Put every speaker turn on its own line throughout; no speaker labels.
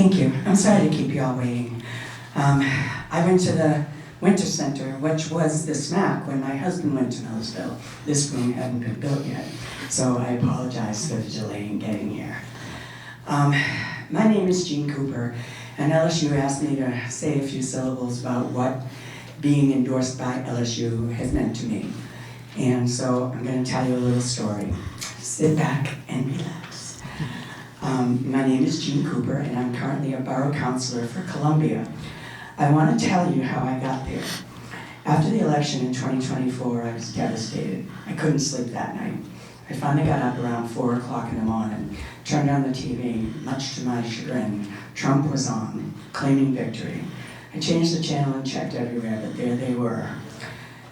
Thank you. I'm sorry to keep you all waiting. I went to the Winter Center, which was the SMAC when my husband went to Millersville. This room hadn't been built yet, so I apologize for the delay in getting here. My name is Jean Cooper, and LSU asked me to say a few syllables about what being endorsed by LSU has meant to me. And so I'm going to tell you a little story. Sit back and relax. My name is Jean Cooper, and I'm currently a borough councilor for Columbia. I want to tell you how I got there. After the election in 2024, I was devastated. I couldn't sleep that night. I finally got up around 4 o'clock in the morning, turned on the TV. Much to my chagrin, Trump was on, claiming victory. I changed the channel and checked everywhere, but there they were.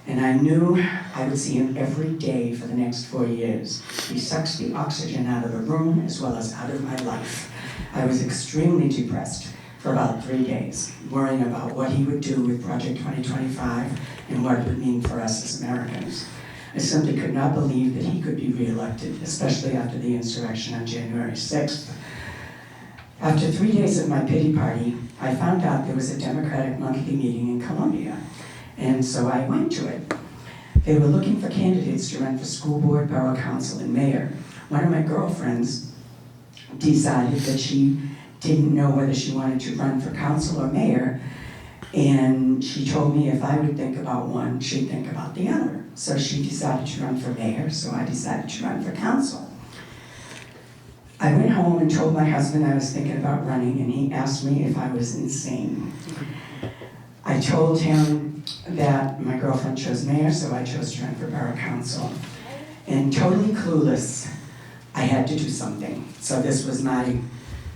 And I knew I would see him every day for the next 4 years. He sucks the oxygen out of the room as well as out of my life. I was extremely depressed for about 3 days, worrying about what he would do with Project 2025 and what it would mean for us as Americans. I simply could not believe that he could be reelected, especially after the insurrection on January 6th. After 3 days of my pity party, I found out there was a Democratic monthly meeting in Columbia, and so I went to it. They were looking for candidates to run for school board, borough council, and mayor. One of my girlfriends decided that she didn't know whether she wanted to run for council or mayor, and she told me if I would think about one, she'd think about the other. So she decided to run for mayor, so I decided to run for council. I went home and told my husband I was thinking about running, and he asked me if I was insane. I told him that my girlfriend chose mayor, so I chose to run for borough council. And totally clueless, I had to do something. So this was my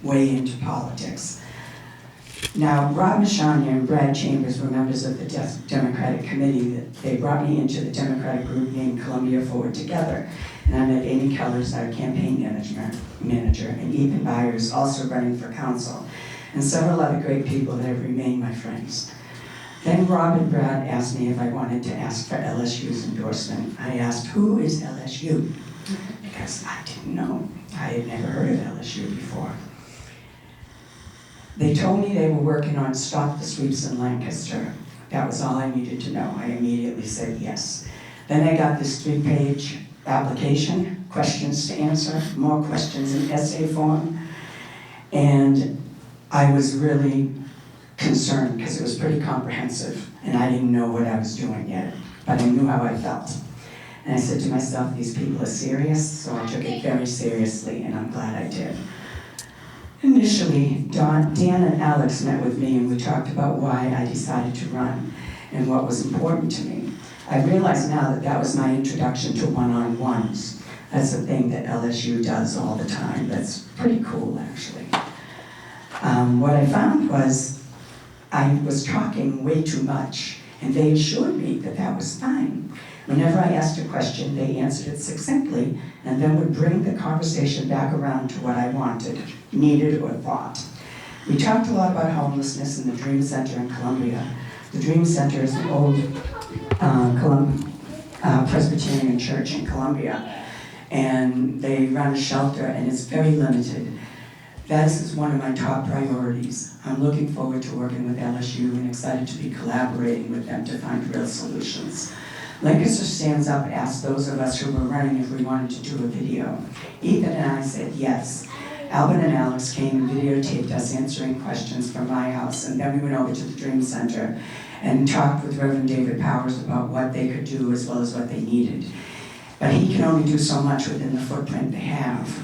way into politics. Now, Rob Mashania and Brad Chambers were members of the Democratic Committee. They brought me into the Democratic group named Columbia Forward Together. And I met Amy Kellers, our campaign manager, and Ethan Byers, also running for council, and several other great people that have remained my friends. Then Rob and Brad asked me if I wanted to ask for LSU's endorsement. I asked, who is LSU? Because I didn't know. I had never heard of LSU before. They told me they were working on Stop the Sweeps in Lancaster. That was all I needed to know. I immediately said yes. Then I got this 3-page application, questions to answer, more questions in essay form, and I was really concerned because it was pretty comprehensive, and I didn't know what I was doing yet, but I knew how I felt. And I said to myself, these people are serious, so I took it very seriously, and I'm glad I did. Initially, Dan and Alex met with me, and we talked about why I decided to run and what was important to me. I realize now that that was my introduction to one-on-ones. That's a thing that LSU does all the time. That's pretty cool, actually. What I found was I was talking way too much, and they assured me that that was fine. Whenever I asked a question, they answered it succinctly, and then would bring the conversation back around to what I wanted, needed, or thought. We talked a lot about homelessness in the Dream Center in Columbia. The Dream Center is an old Presbyterian church in Columbia, and they run a shelter, and it's very limited. That is one of my top priorities. I'm looking forward to working with LSU and excited to be collaborating with them to find real solutions. Lancaster Stands Up asked those of us who were running if we wanted to do a video. Ethan and I said yes. Albin and Alex came and videotaped us answering questions from my house, and then we went over to the Dream Center and talked with Reverend David Powers about what they could do as well as what they needed. But he can only do so much within the footprint they have.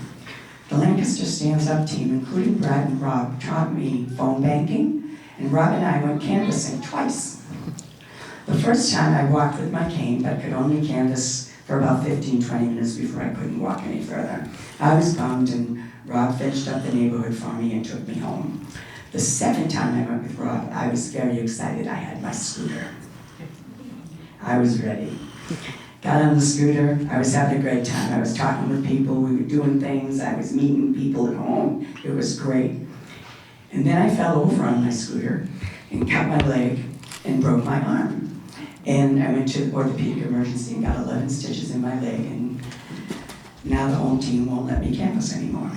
The Lancaster Stands Up team, including Brad and Rob, taught me phone banking, and Rob and I went canvassing twice. The first time I walked with my cane, but could only canvass for about 15-20 minutes before I couldn't walk any further. I was bummed, and Rob finished up the neighborhood for me and took me home. The second time I went with Rob, I was very excited. I had my scooter. I was ready. Got on the scooter, I was having a great time. I was talking with people, we were doing things, I was meeting people at home. It was great. And then I fell over on my scooter and cut my leg and broke my arm. And I went to orthopedic emergency and got 11 stitches in my leg, and now the home team won't let me canvass anymore.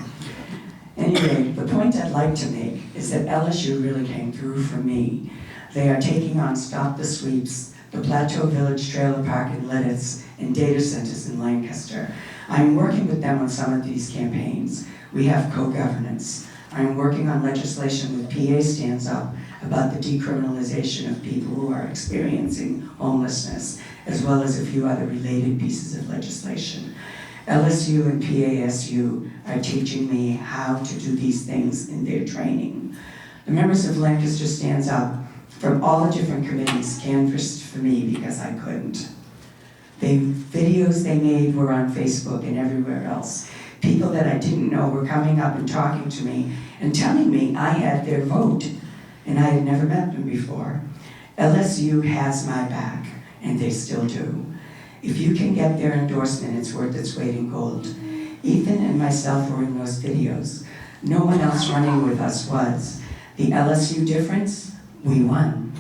Anyway, the point I'd like to make is that LSU really came through for me. They are taking on Stop the Sweeps, the Plateau Village Trailer Park in Lititz, and data centers in Lancaster. I'm working with them on some of these campaigns. We have co-governance. I'm working on legislation with PA Stands Up about the decriminalization of people who are experiencing homelessness, as well as a few other related pieces of legislation. LSU and PASU are teaching me how to do these things in their training. The members of Lancaster Stands Up from all the different committees canvassed for me because I couldn't. The videos they made were on Facebook and everywhere else. People that I didn't know were coming up and talking to me and telling me I had their vote, and I had never met them before. LSU has my back, and they still do. If you can get their endorsement, it's worth its weight in gold. Ethan and myself were in those videos. No one else running with us was. The LSU difference, we won.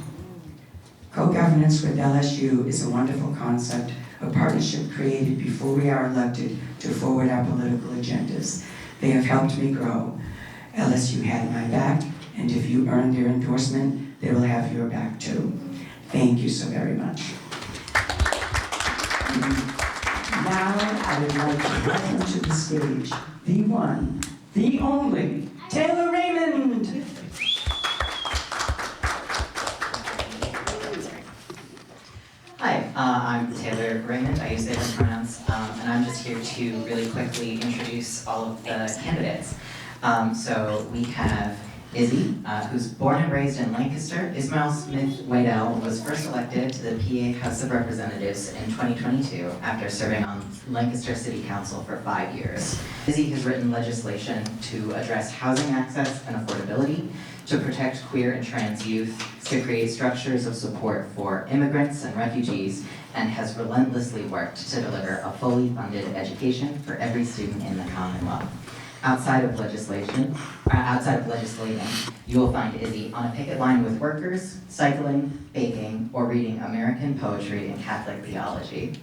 Co-governance with LSU is a wonderful concept, a partnership created before we are elected to forward our political agendas. They have helped me grow. LSU had my back, and if you earn their endorsement, they will have your back too. Thank you so very much. Now I would like to welcome to the stage the one, the only, Taylor Raymond.
Hi, I'm Taylor Raymond. I use they, them pronouns, and I'm just here to really quickly introduce all of the candidates. So we have Izzy, who's born and raised in Lancaster. Ismail Smith Waddell was first elected to the PA House of Representatives in 2022 after serving on Lancaster City Council for 5 years. Izzy has written legislation to address housing access and affordability, to protect queer and trans youth, to create structures of support for immigrants and refugees, and has relentlessly worked to deliver a fully funded education for every student in the Commonwealth. Outside of legislating, you will find Izzy on a picket line with workers, cycling, baking, or reading American poetry and Catholic theology.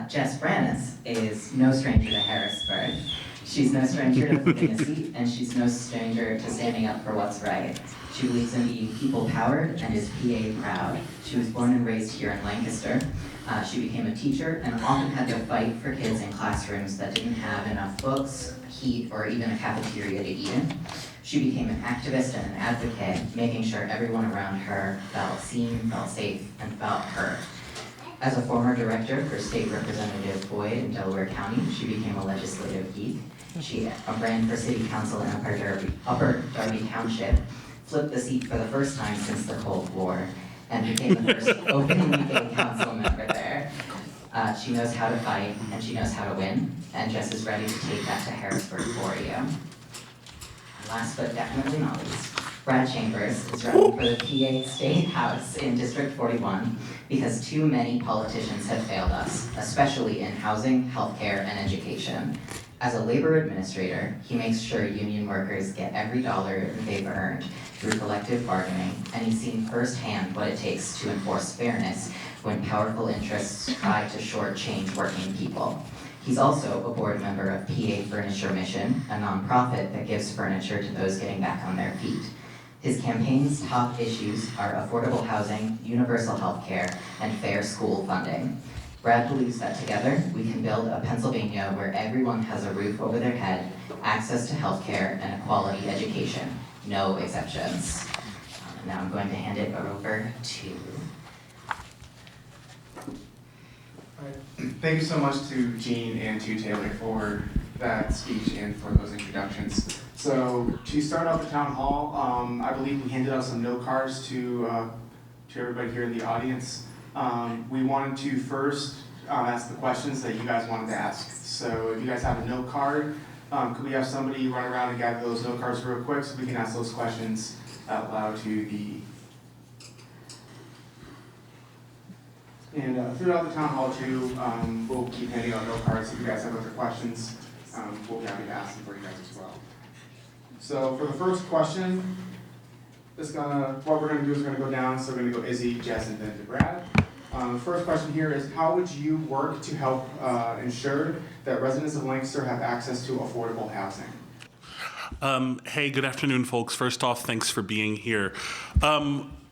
Jess Brannis is no stranger to Harrisburg. She's no stranger to flipping a seat, and she's no stranger to standing up for what's right. She believes in being people-powered and is PA proud. She was born and raised here in Lancaster. She became a teacher and often had to fight for kids in classrooms that didn't have enough books, heat, or even a cafeteria to eat in. She became an activist and an advocate, making sure everyone around her felt seen, felt safe, and felt heard. As a former director for State Representative Boyd in Delaware County, she became a legislative geek. She ran for city council in Upper Darby Township, flipped the seat for the first time since the Cold War, and became the first openly gay council member there. She knows how to fight, and she knows how to win, and Jess is ready to take that to Harrisburg for you. And last but definitely not least, Brad Chambers is running for the PA State House in District 41 because too many politicians have failed us, especially in housing, healthcare, and education. As a labor administrator, he makes sure union workers get every dollar they've earned through collective bargaining, and he's seen firsthand what it takes to enforce fairness when powerful interests try to shortchange working people. He's also a board member of PA Furniture Mission, a nonprofit that gives furniture to those getting back on their feet. His campaign's top issues are affordable housing, universal health care, and fair school funding. Brad believes that together, we can build a Pennsylvania where everyone has a roof over their head, access to health care, and a quality education. No exceptions. Now I'm going to hand it over to...
Thank you so much to Jean and to Taylor for that speech and for those introductions. So to start off the town hall, I believe we handed out some note cards to everybody here in the audience. We wanted to first ask the questions that you guys wanted to ask. So if you guys have a note card, could we have somebody run around and gather those note cards real quick so we can ask those questions out loud to the... And throughout the town hall too, we'll keep handing out note cards. If you guys have other questions, we'll be happy to ask them for you guys as well. So for the first question, what we're gonna do is we're gonna go down. So we're gonna go Izzy, Jess, and then to Brad. The first question here is, how would you work to help ensure that residents of Lancaster have access to affordable housing?
Hey, good afternoon, folks. First off, thanks for being here.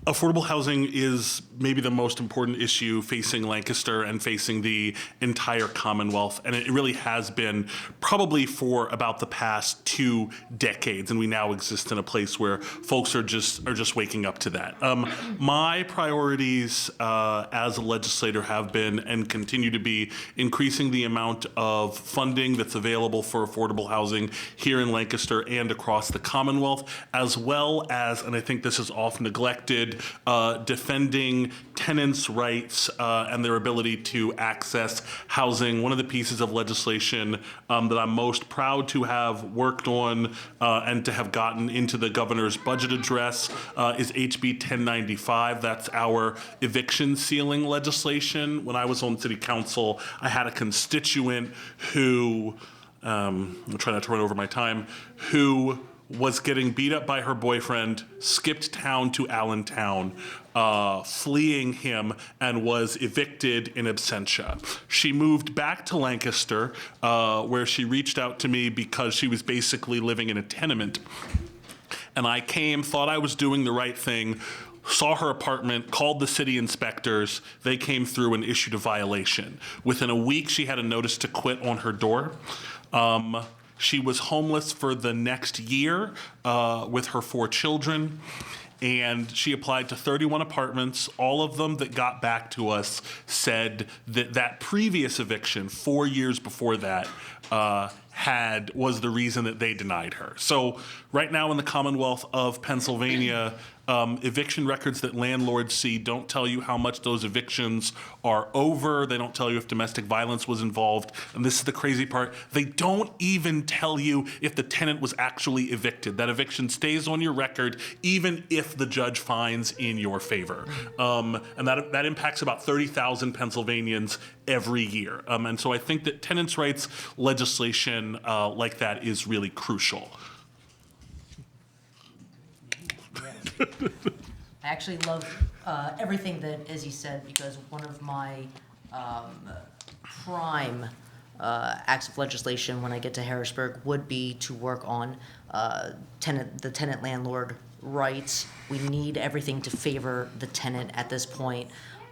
Affordable housing is maybe the most important issue facing Lancaster and facing the entire Commonwealth, and it really has been probably for about the past 2 decades, and we now exist in a place where folks are just waking up to that. My priorities as a legislator have been and continue to be increasing the amount of funding that's available for affordable housing here in Lancaster and across the Commonwealth, as well as, and I think this is often neglected, defending tenants' rights and their ability to access housing. One of the pieces of legislation that I'm most proud to have worked on and to have gotten into the governor's budget address is HB 1095. That's our eviction ceiling legislation. When I was on city council, I had a constituent who, I'll try not to run over my time, who was getting beat up by her boyfriend, skipped town to Allentown, fleeing him, and was evicted in absentia. She moved back to Lancaster, where she reached out to me because she was basically living in a tenement. And I came, thought I was doing the right thing, saw her apartment, called the city inspectors. They came through and issued a violation. Within a week, she had a notice to quit on her door. She was homeless for the next year with her 4 children, and she applied to 31 apartments. All of them that got back to us said that that previous eviction, 4 years before that, was the reason that they denied her. So right now in the Commonwealth of Pennsylvania, eviction records that landlords see don't tell you how much those evictions are over. They don't tell you if domestic violence was involved. And this is the crazy part. They don't even tell you if the tenant was actually evicted. That eviction stays on your record even if the judge finds in your favor. And that impacts about 30,000 Pennsylvanians every year. And so I think that tenants' rights legislation like that is really crucial.
I actually love everything that Izzy said, because one of my prime acts of legislation when I get to Harrisburg would be to work on the tenant-landlord rights. We need everything to favor the tenant at this point.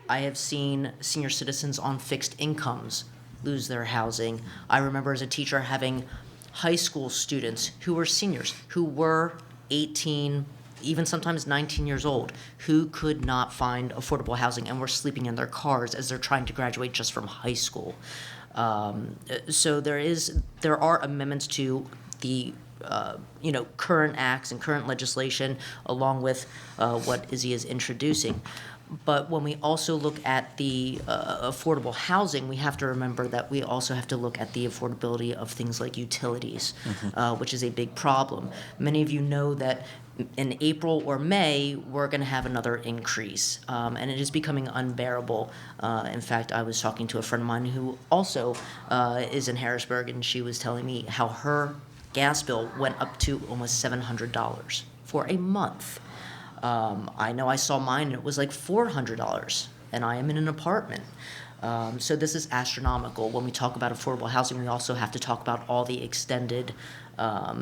I have seen senior citizens on fixed incomes lose their housing. I remember as a teacher having high school students who were seniors, who were 18, even sometimes 19 years old, who could not find affordable housing and were sleeping in their cars as they're trying to graduate just from high school. So there are amendments to the current acts and current legislation, along with what Izzy is introducing. But when we also look at the affordable housing, we have to remember that we also have to look at the affordability of things like utilities, which is a big problem. Many of you know that in April or May, we're going to have another increase, and it is becoming unbearable. In fact, I was talking to a friend of mine who also is in Harrisburg, and she was telling me how her gas bill went up to almost $700 for a month. I know I saw mine, and it was like $400, and I am in an apartment. So this is astronomical. When we talk about affordable housing, we also have to talk about all the extended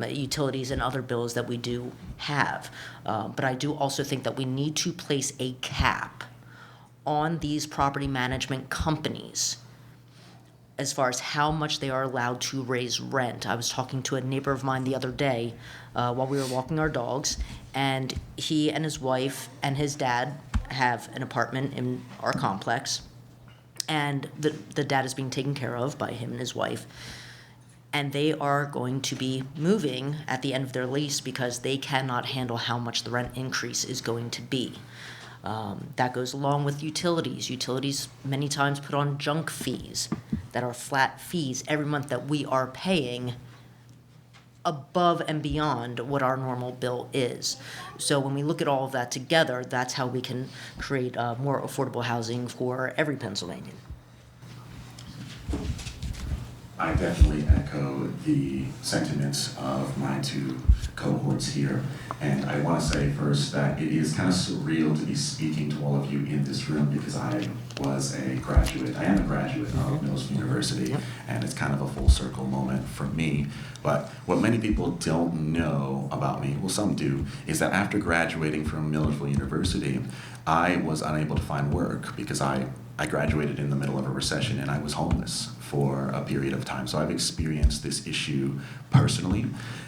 utilities and other bills that we do have. But I do also think that we need to place a cap on these property management companies as far as how much they are allowed to raise rent. I was talking to a neighbor of mine the other day while we were walking our dogs, and he and his wife and his dad have an apartment in our complex, and the dad is being taken care of by him and his wife, and they are going to be moving at the end of their lease because they cannot handle how much the rent increase is going to be. That goes along with utilities. Utilities many times put on junk fees that are flat fees every month that we are paying above and beyond what our normal bill is. So when we look at all of that together, that's how we can create more affordable housing for every Pennsylvanian.
I definitely echo the sentiments of my two cohorts here. And I want to say first that it is kind of surreal to be speaking to all of you in this room because I was a graduate. I am a graduate of Millersville University, and it's kind of a full circle moment for me. But what many people don't know about me, well, some do, is that after graduating from Millersville University, I was unable to find work because I graduated in the middle of a recession and I was homeless for a period of time. So I've experienced this issue personally.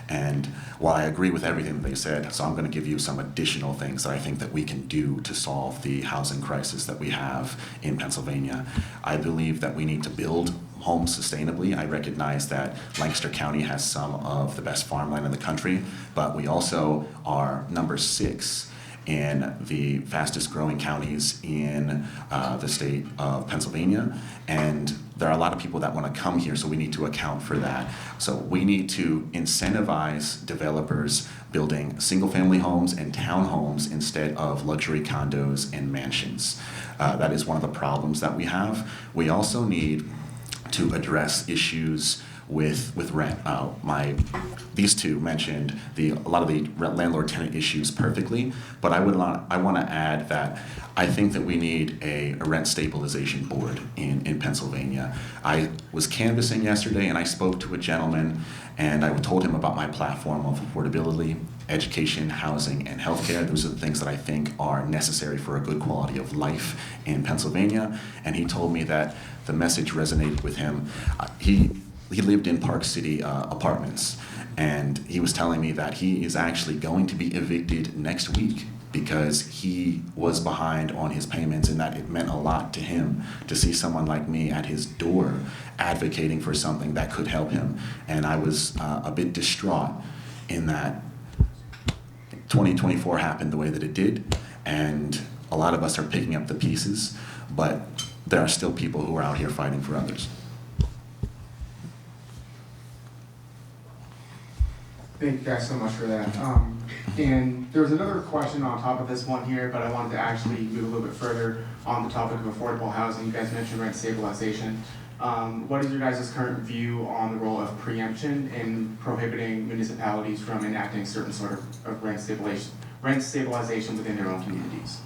And while I agree with everything that they said, so I'm going to give you some additional things that I think that we can do to solve the housing crisis that we have in Pennsylvania. I believe that we need to build homes sustainably. I recognize that Lancaster County has some of the best farmland in the country, but we also are number 6 in the fastest growing counties in the state of Pennsylvania. And there are a lot of people that want to come here, so we need to account for that. So we need to incentivize developers building single-family homes and townhomes instead of luxury condos and mansions. That is one of the problems that we have. We also need to address issues with rent. These two mentioned a lot of the landlord-tenant issues perfectly, but I want to add that I think that we need a rent stabilization board in Pennsylvania. I was canvassing yesterday and I spoke to a gentleman and I told him about my platform of affordability, education, housing, and healthcare. Those are the things that I think are necessary for a good quality of life in Pennsylvania. And he told me that the message resonated with him. He lived in Park City Apartments, and he was telling me that he is actually going to be evicted next week because he was behind on his payments, and that it meant a lot to him to see someone like me at his door advocating for something that could help him. And I was a bit distraught in that 2024 happened the way that it did, and a lot of us are picking up the pieces, but there are still people who are out here fighting for others.
Thank you guys so much for that. And there was another question on top of this one here, but I wanted to actually move a little bit further on the topic of affordable housing. You guys mentioned rent stabilization. What is your guys' current view on the role of preemption in prohibiting municipalities from enacting certain sort of rent stabilization within their own communities?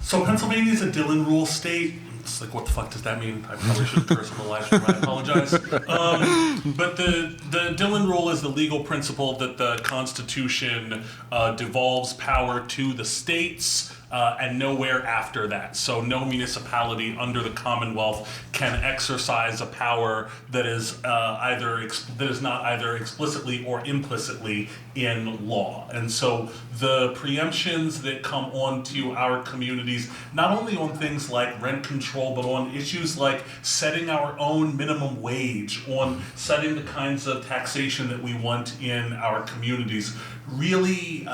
So Pennsylvania is a Dillon Rule state. It's like, what the fuck does that mean? I probably should curse on the live stream. I apologize. But the Dillon Rule is the legal principle that the Constitution devolves power to the states and nowhere after that. So no municipality under the Commonwealth can exercise a power that is not either explicitly or implicitly in law. And so the preemptions that come onto our communities, not only on things like rent control, but on issues like setting our own minimum wage, on setting the kinds of taxation that we want in our communities, really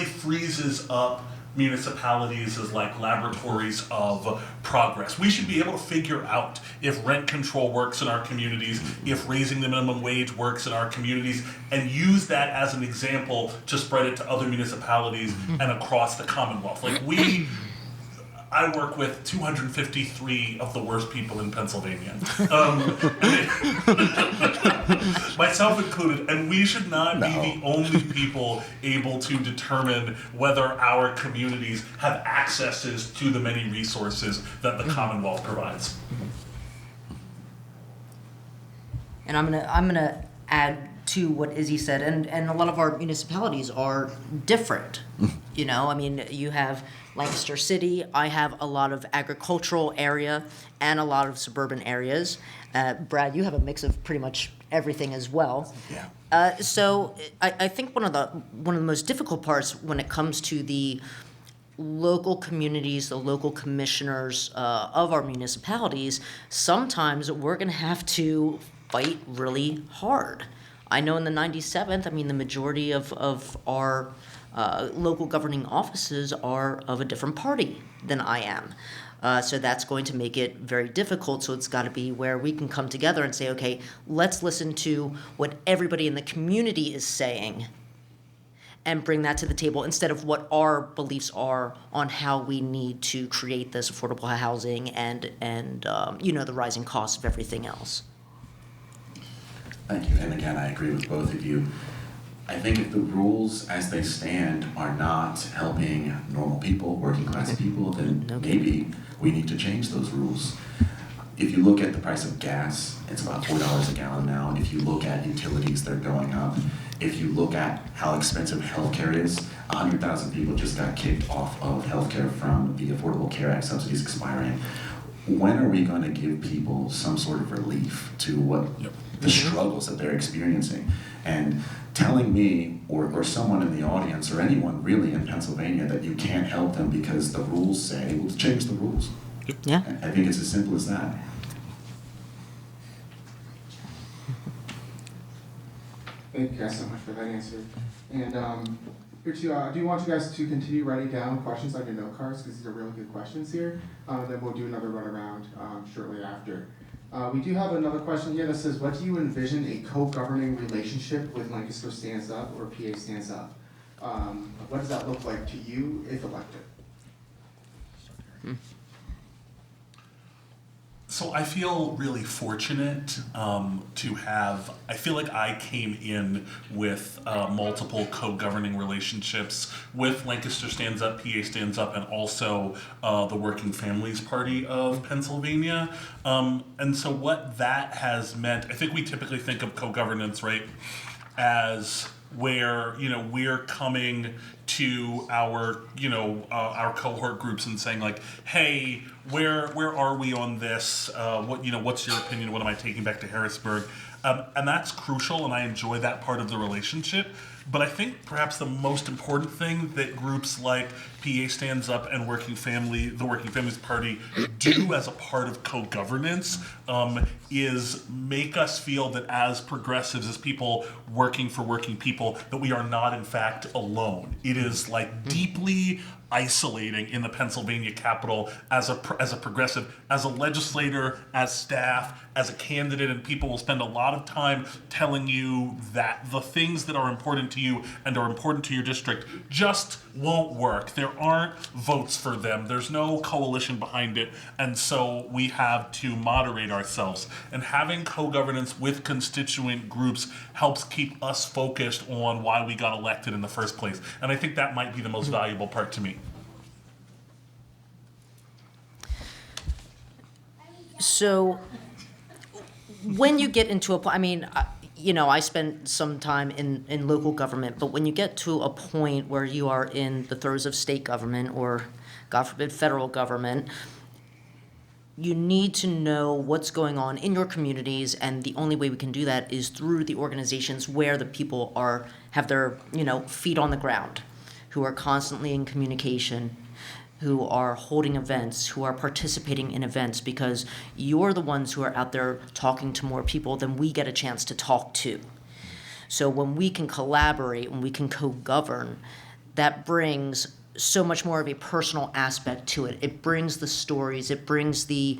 freezes up municipalities as like laboratories of progress. We should be able to figure out if rent control works in our communities, if raising the minimum wage works in our communities, and use that as an example to spread it to other municipalities and across the Commonwealth. I work with 253 of the worst people in Pennsylvania, myself included, and we should not be the only people able to determine whether our communities have accesses to the many resources that the Commonwealth provides.
And I'm gonna add to what Izzy said, and a lot of our municipalities are different. You know, I mean, you have Lancaster City. I have a lot of agricultural area and a lot of suburban areas. Brad, you have a mix of pretty much everything as well.
Yeah.
So I think one of the most difficult parts when it comes to the local communities, the local commissioners of our municipalities, sometimes we're going to have to fight really hard. I know in the 97th, I mean, the majority of our local governing offices are of a different party than I am. So that's going to make it very difficult. So it's got to be where we can come together and say, okay, let's listen to what everybody in the community is saying and bring that to the table instead of what our beliefs are on how we need to create this affordable housing and the rising costs of everything else.
Thank you. And again, I agree with both of you. I think if the rules as they stand are not helping normal people, working class people, then maybe we need to change those rules. If you look at the price of gas, it's about $4 a gallon now. If you look at utilities, they're going up. If you look at how expensive healthcare is, 100,000 people just got kicked off of healthcare from the Affordable Care Act subsidies expiring. When are we going to give people some sort of relief to what the struggles that they're experiencing? And telling me or someone in the audience or anyone really in Pennsylvania that you can't help them because the rules say, well, change the rules.
Yeah.
I think it's as simple as that.
Thank you guys so much for that answer. And here too, I do want you guys to continue writing down questions on your note cards because these are really good questions here. Then we'll do another run around shortly after. We do have another question here that says, what do you envision a co-governing relationship with Lancaster Stands Up or PA Stands Up? What does that look like to you if elected?
So I feel really fortunate to have, I feel like I came in with multiple co-governing relationships with Lancaster Stands Up, PA Stands Up, and also the Working Families Party of Pennsylvania. And so what that has meant, I think we typically think of co-governance, right, as where, we're coming to our, our cohort groups and saying like, hey, where are we on this? What's your opinion? What am I taking back to Harrisburg? And that's crucial, and I enjoy that part of the relationship. But I think perhaps the most important thing that groups like PA Stands Up and the Working Families Party do as a part of co-governance is make us feel that as progressives, as people working for working people, that we are not in fact alone. It is like deeply isolating in the Pennsylvania Capitol as a progressive, as a legislator, as staff, as a candidate, and people will spend a lot of time telling you that the things that are important to you and are important to your district just won't work. There aren't votes for them. There's no coalition behind it, and so we have to moderate ourselves. And having co-governance with constituent groups helps keep us focused on why we got elected in the first place. And I think that might be the most valuable part to me.
So when you get into I spent some time in local government, but when you get to a point where you are in the throes of state government or, God forbid, federal government, you need to know what's going on in your communities, and the only way we can do that is through the organizations where the people have their feet on the ground, who are constantly in communication, who are holding events, who are participating in events, because you're the ones who are out there talking to more people than we get a chance to talk to. So when we can collaborate, when we can co-govern, that brings so much more of a personal aspect to it. It brings the stories, it brings the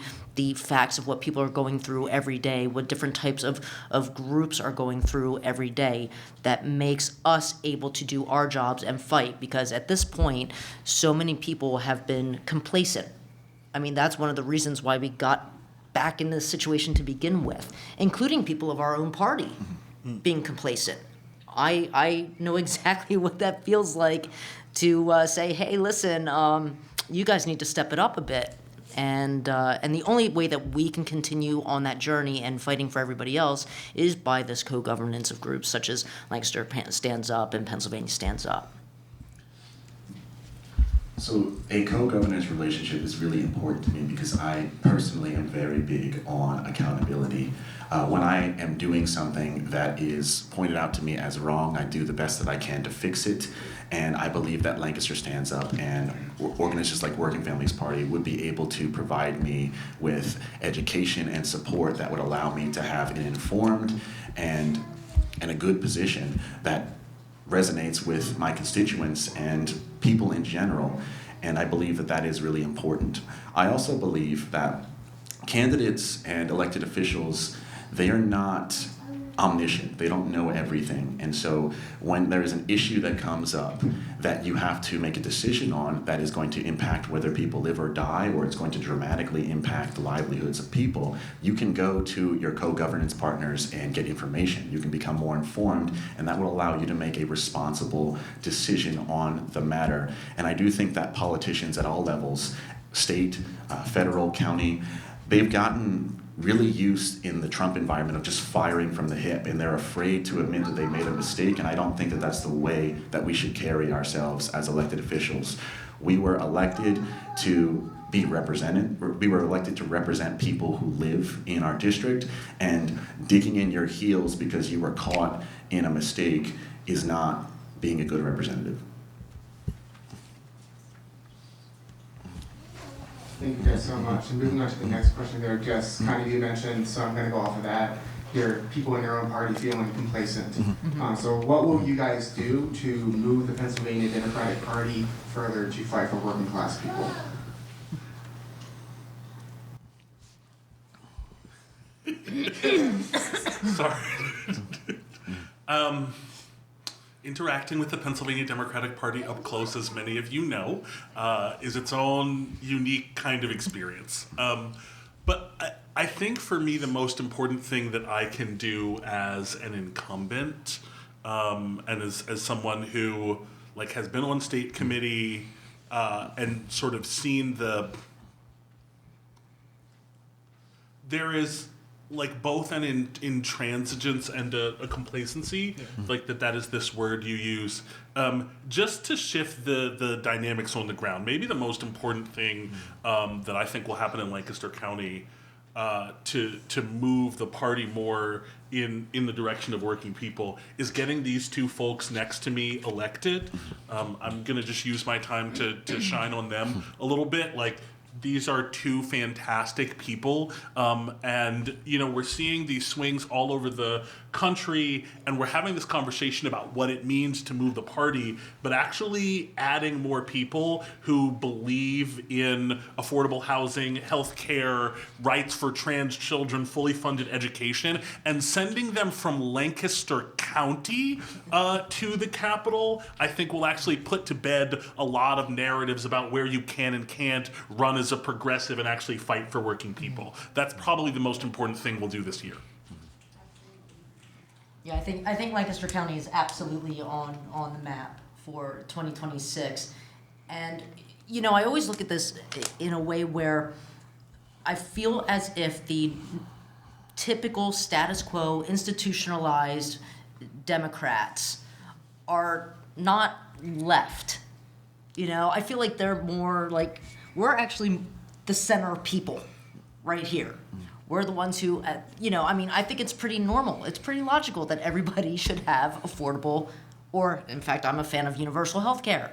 facts of what people are going through every day, what different types of groups are going through every day, that makes us able to do our jobs and fight, because at this point, so many people have been complacent. I mean, that's one of the reasons why we got back in this situation to begin with, including people of our own party being complacent. I know exactly what that feels like to say, hey, listen, you guys need to step it up a bit. And the only way that we can continue on that journey and fighting for everybody else is by this co-governance of groups such as Lancaster Stands Up and Pennsylvania Stands Up.
So a co-governance relationship is really important to me because I personally am very big on accountability. When I am doing something that is pointed out to me as wrong, I do the best that I can to fix it. And I believe that Lancaster Stands Up and organizations like Working Families Party would be able to provide me with education and support that would allow me to have an informed and a good position that resonates with my constituents and people in general. And I believe that that is really important. I also believe that candidates and elected officials, they are not omniscient. They don't know everything. And so when there is an issue that comes up that you have to make a decision on that is going to impact whether people live or die, or it's going to dramatically impact the livelihoods of people, you can go to your co-governance partners and get information. You can become more informed, and that will allow you to make a responsible decision on the matter. And I do think that politicians at all levels, state, federal, county, they've gotten really used in the Trump environment of just firing from the hip, and they're afraid to admit that they made a mistake, and I don't think that that's the way that we should carry ourselves as elected officials. We were elected to be represented. We were elected to represent people who live in our district, and digging in your heels because you were caught in a mistake is not being a good representative.
Thank you guys so much. And moving on to the next question there, Jess, kind of you mentioned, so I'm going to go off of that. Your people in your own party feeling complacent. So what will you guys do to move the Pennsylvania Democratic Party further to fight for working class people?
Sorry. Interacting with the Pennsylvania Democratic Party up close, as many of you know, is its own unique kind of experience. But I think for me, the most important thing that I can do as an incumbent, and as someone who has been on state committee and sort of seen there is both an intransigence and a complacency, that is this word you use, just to shift the dynamics on the ground. Maybe the most important thing that I think will happen in Lancaster County to move the party more in the direction of working people is getting these two folks next to me elected. I'm going to just use my time to shine on them a little bit. These are two fantastic people, and we're seeing these swings all over the country, and we're having this conversation about what it means to move the party, but actually adding more people who believe in affordable housing, health care, rights for trans children, fully funded education, and sending them from Lancaster County to the Capitol, I think will actually put to bed a lot of narratives about where you can and can't run as a progressive and actually fight for working people. That's probably the most important thing we'll do this year.
Yeah, I think Lancaster County is absolutely on the map for 2026. And, I always look at this in a way where I feel as if the typical status quo, institutionalized Democrats are not left. I feel like they're more we're actually the center people right here. We're the ones who, I think it's pretty normal. It's pretty logical that everybody should have affordable, or in fact, I'm a fan of universal health care.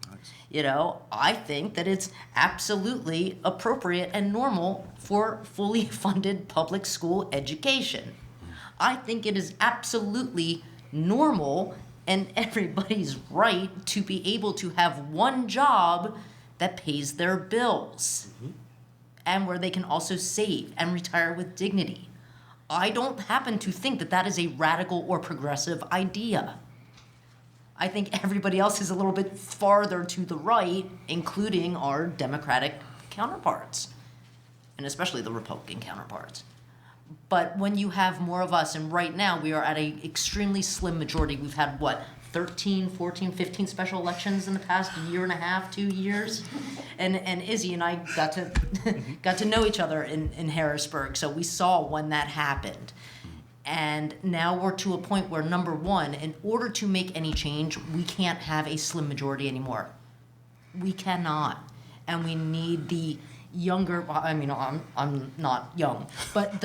Nice. I think that it's absolutely appropriate and normal for fully funded public school education. I think it is absolutely normal and everybody's right to be able to have one job that pays their bills. And where they can also save and retire with dignity. I don't happen to think that that is a radical or progressive idea. I think everybody else is a little bit farther to the right, including our Democratic counterparts, and especially the Republican counterparts. But when you have more of us, and right now we are at an extremely slim majority. We've had, 13, 14, 15 special elections in the past year and a half, 2 years. And Izzy and I got to know each other in Harrisburg, so we saw when that happened. And now we're to a point where, number one, in order to make any change, we can't have a slim majority anymore. We cannot. And we need the younger, I'm not young, but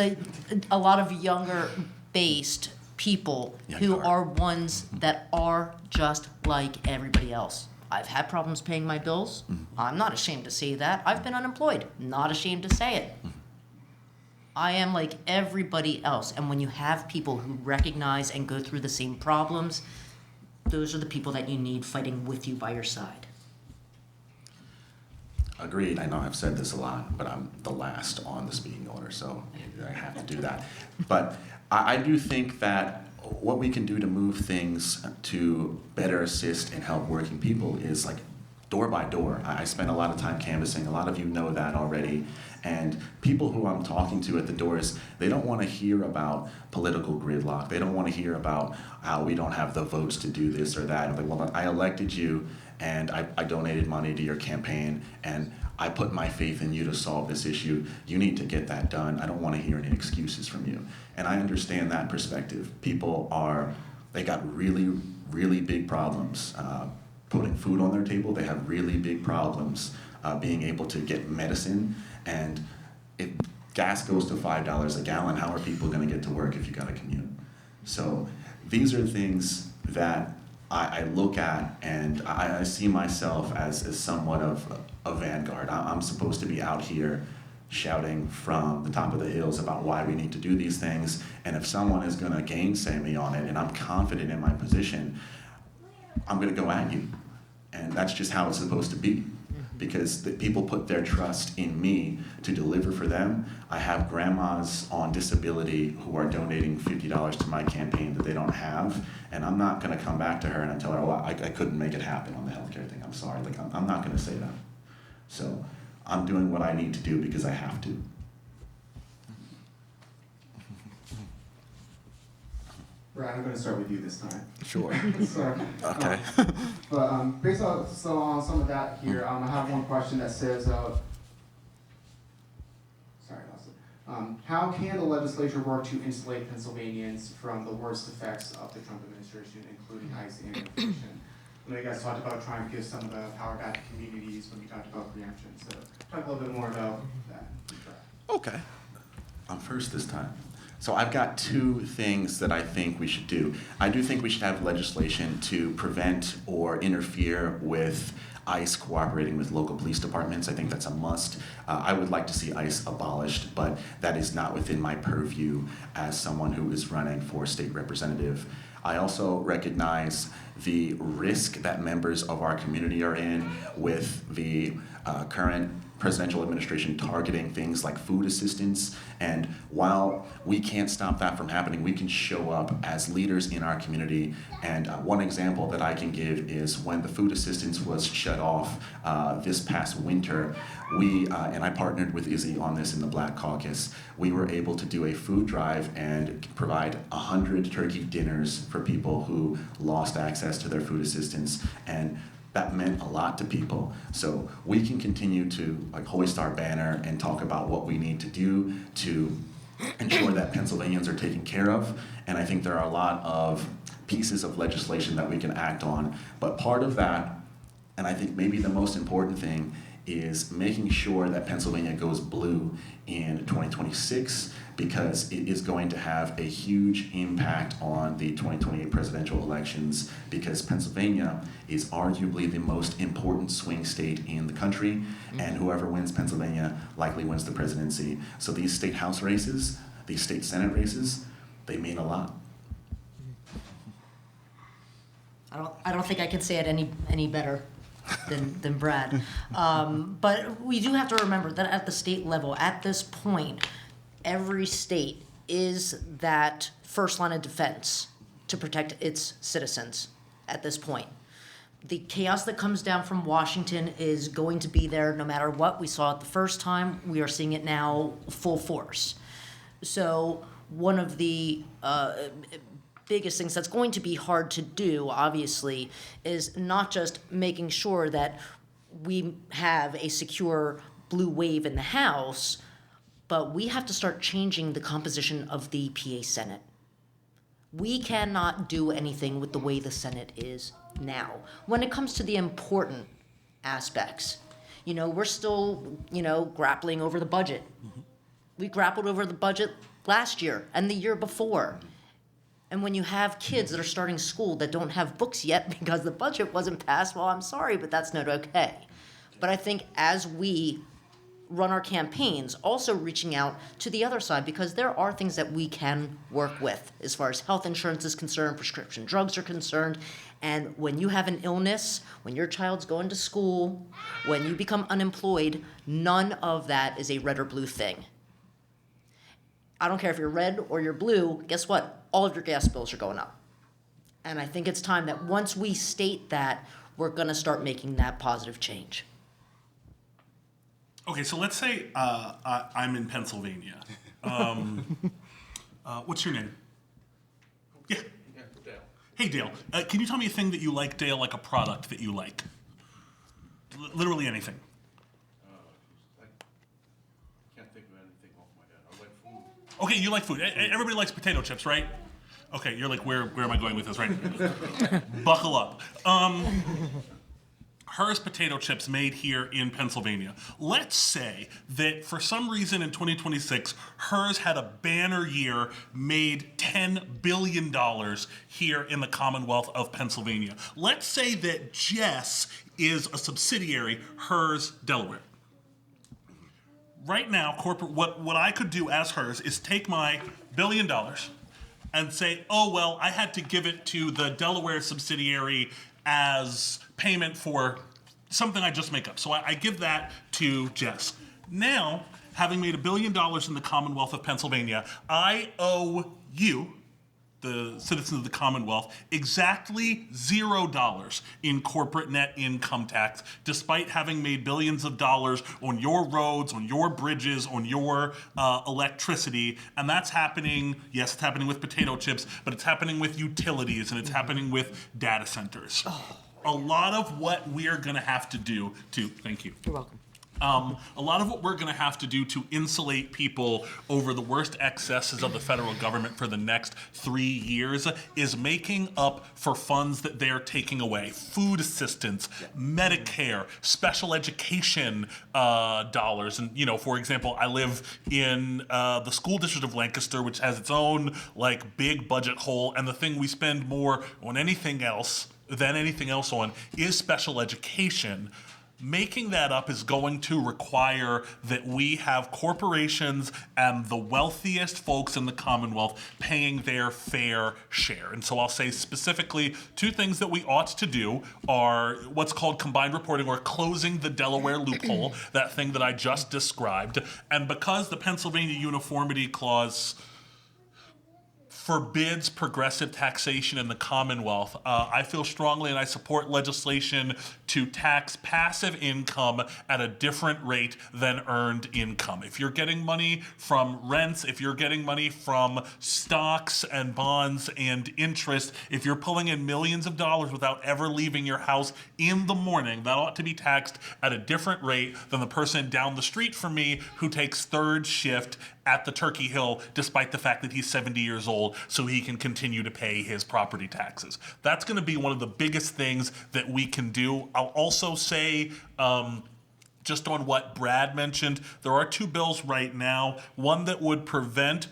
a lot of younger based people who are ones that are just like everybody else. I've had problems paying my bills. I'm not ashamed to say that. I've been unemployed. Not ashamed to say it. I am like everybody else. And when you have people who recognize and go through the same problems, those are the people that you need fighting with you by your side.
Agreed. I know I've said this a lot, but I'm the last on the speaking order, so I have to do that. But I do think that what we can do to move things to better assist and help working people is like door by door. I spend a lot of time canvassing. A lot of you know that already. And people who I'm talking to at the doors, they don't want to hear about political gridlock. They don't want to hear about how we don't have the votes to do this or that. I'm like, well, I elected you and I donated money to your campaign and I put my faith in you to solve this issue. You need to get that done. I don't want to hear any excuses from you. And I understand that perspective. People they got really, really big problems putting food on their table. They have really big problems being able to get medicine. And if gas goes to $5 a gallon, how are people going to get to work if you got to commute? So these are things that I look at, and I see myself as somewhat of a vanguard. I'm supposed to be out here shouting from the top of the hills about why we need to do these things, and if someone is going to gainsay me on it and I'm confident in my position, I'm going to go at you. And that's just how it's supposed to be, because the people put their trust in me to deliver for them. I have grandmas on disability who are donating $50 to my campaign that they don't have, and I'm not going to come back to her and tell her, oh, I couldn't make it happen on the healthcare thing. I'm sorry. Like, I'm not going to say that. So I'm doing what I need to do because I have to.
Brad, I'm going to start with you this time.
Sure.
Sorry.
Okay.
But based on some of that here, I have one question that says, sorry, I lost it. How can the legislature work to insulate Pennsylvanians from the worst effects of the Trump administration, including ICE and inflation? I know you guys talked about trying to give some of the power back to communities when you talked about preemption. So talk a little bit more about that.
Okay. I'm first this time. So I've got two things that I think we should do. I do think we should have legislation to prevent or interfere with ICE cooperating with local police departments. I think that's a must. I would like to see ICE abolished, but that is not within my purview as someone who is running for state representative. I also recognize the risk that members of our community are in with the current presidential administration targeting things like food assistance. And while we can't stop that from happening, we can show up as leaders in our community. And one example that I can give is when the food assistance was shut off this past winter, we, and I partnered with Izzy on this in the Black Caucus, we were able to do a food drive and provide 100 turkey dinners for people who lost access to their food assistance. And that meant a lot to people. So we can continue to hoist our banner and talk about what we need to do to ensure that Pennsylvanians are taken care of. And I think there are a lot of pieces of legislation that we can act on. But part of that, and I think maybe the most important thing, is making sure that Pennsylvania goes blue in 2026, because it is going to have a huge impact on the 2028 presidential elections, because Pennsylvania is arguably the most important swing state in the country, and whoever wins Pennsylvania likely wins the presidency. So these state house races, these state senate races, they mean a lot.
I don't think I can say it any better than Brad. But we do have to remember that at the state level, at this point, every state is that first line of defense to protect its citizens at this point. The chaos that comes down from Washington is going to be there no matter what. We saw it the first time. We are seeing it now full force. So one of the biggest things that's going to be hard to do, obviously, is not just making sure that we have a secure blue wave in the House, but we have to start changing the composition of the PA Senate. We cannot do anything with the way the Senate is now. When it comes to the important aspects, we're still, grappling over the budget. We grappled over the budget last year and the year before. And when you have kids that are starting school that don't have books yet because the budget wasn't passed, well, I'm sorry, but that's not okay. But I think as we run our campaigns, also reaching out to the other side, because there are things that we can work with as far as health insurance is concerned, prescription drugs are concerned. And when you have an illness, when your child's going to school, when you become unemployed, none of that is a red or blue thing. I don't care if you're red or you're blue, guess what? All of your gas bills are going up. And I think it's time that once we state that, we're going to start making that positive change.
Okay, so let's say I'm in Pennsylvania. What's your name? Yeah.
Dale.
Hey, Dale. Can you tell me a thing that you like, Dale, like a product that you like? Literally anything.
I can't think of anything off my head. I like food.
Okay, you like food. Everybody likes potato chips, right? Okay, you're like, where am I going with this, right? Buckle up. Hers potato chips made here in Pennsylvania. Let's say that for some reason in 2026, hers had a banner year, made $10 billion here in the Commonwealth of Pennsylvania. Let's say that Jess is a subsidiary, hers Delaware. Right now, corporate, what I could do as hers is take my $1 billion and say, oh, well, I had to give it to the Delaware subsidiary as payment for something I just make up. So I give that to Jess. Now, having made $1 billion in the Commonwealth of Pennsylvania, I owe you, the citizens of the Commonwealth, exactly $0 in corporate net income tax, despite having made billions of dollars on your roads, on your bridges, on your electricity. And that's happening, yes, it's happening with potato chips, but it's happening with utilities and it's happening with data centers. A lot of what we're going to have to do to, thank you.
You're welcome.
A lot of what we're going to have to do to insulate people over the worst excesses of the federal government for the next 3 years is making up for funds that they're taking away. Food assistance, Medicare, special education dollars. And, for example, I live in the school district of Lancaster, which has its own, big budget hole. And the thing we spend more on anything else on is special education. Making that up is going to require that we have corporations and the wealthiest folks in the Commonwealth paying their fair share. And so I'll say specifically 2 things that we ought to do are what's called combined reporting, or closing the Delaware loophole, that thing that I just described. And because the Pennsylvania Uniformity Clause forbids progressive taxation in the Commonwealth, I feel strongly and I support legislation to tax passive income at a different rate than earned income. If you're getting money from rents, if you're getting money from stocks and bonds and interest, if you're pulling in millions of dollars without ever leaving your house in the morning, that ought to be taxed at a different rate than the person down the street from me who takes third shift at the Turkey Hill, despite the fact that he's 70 years old, so he can continue to pay his property taxes. That's going to be one of the biggest things that we can do. I'll also say, just on what Brad mentioned, there are 2 bills right now, one that would preempt,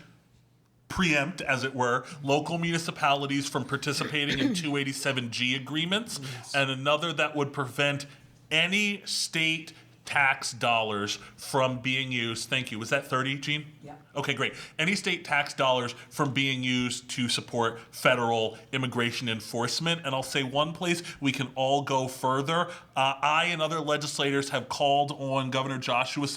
as it were, local municipalities from participating in 287G agreements, and another that would prevent any state tax dollars from being used. Thank you. Was that 30, Gene?
Yeah.
Okay, great. Any state tax dollars from being used to support federal immigration enforcement. And I'll say one place we can all go further. I and other legislators have called on Governor Joshua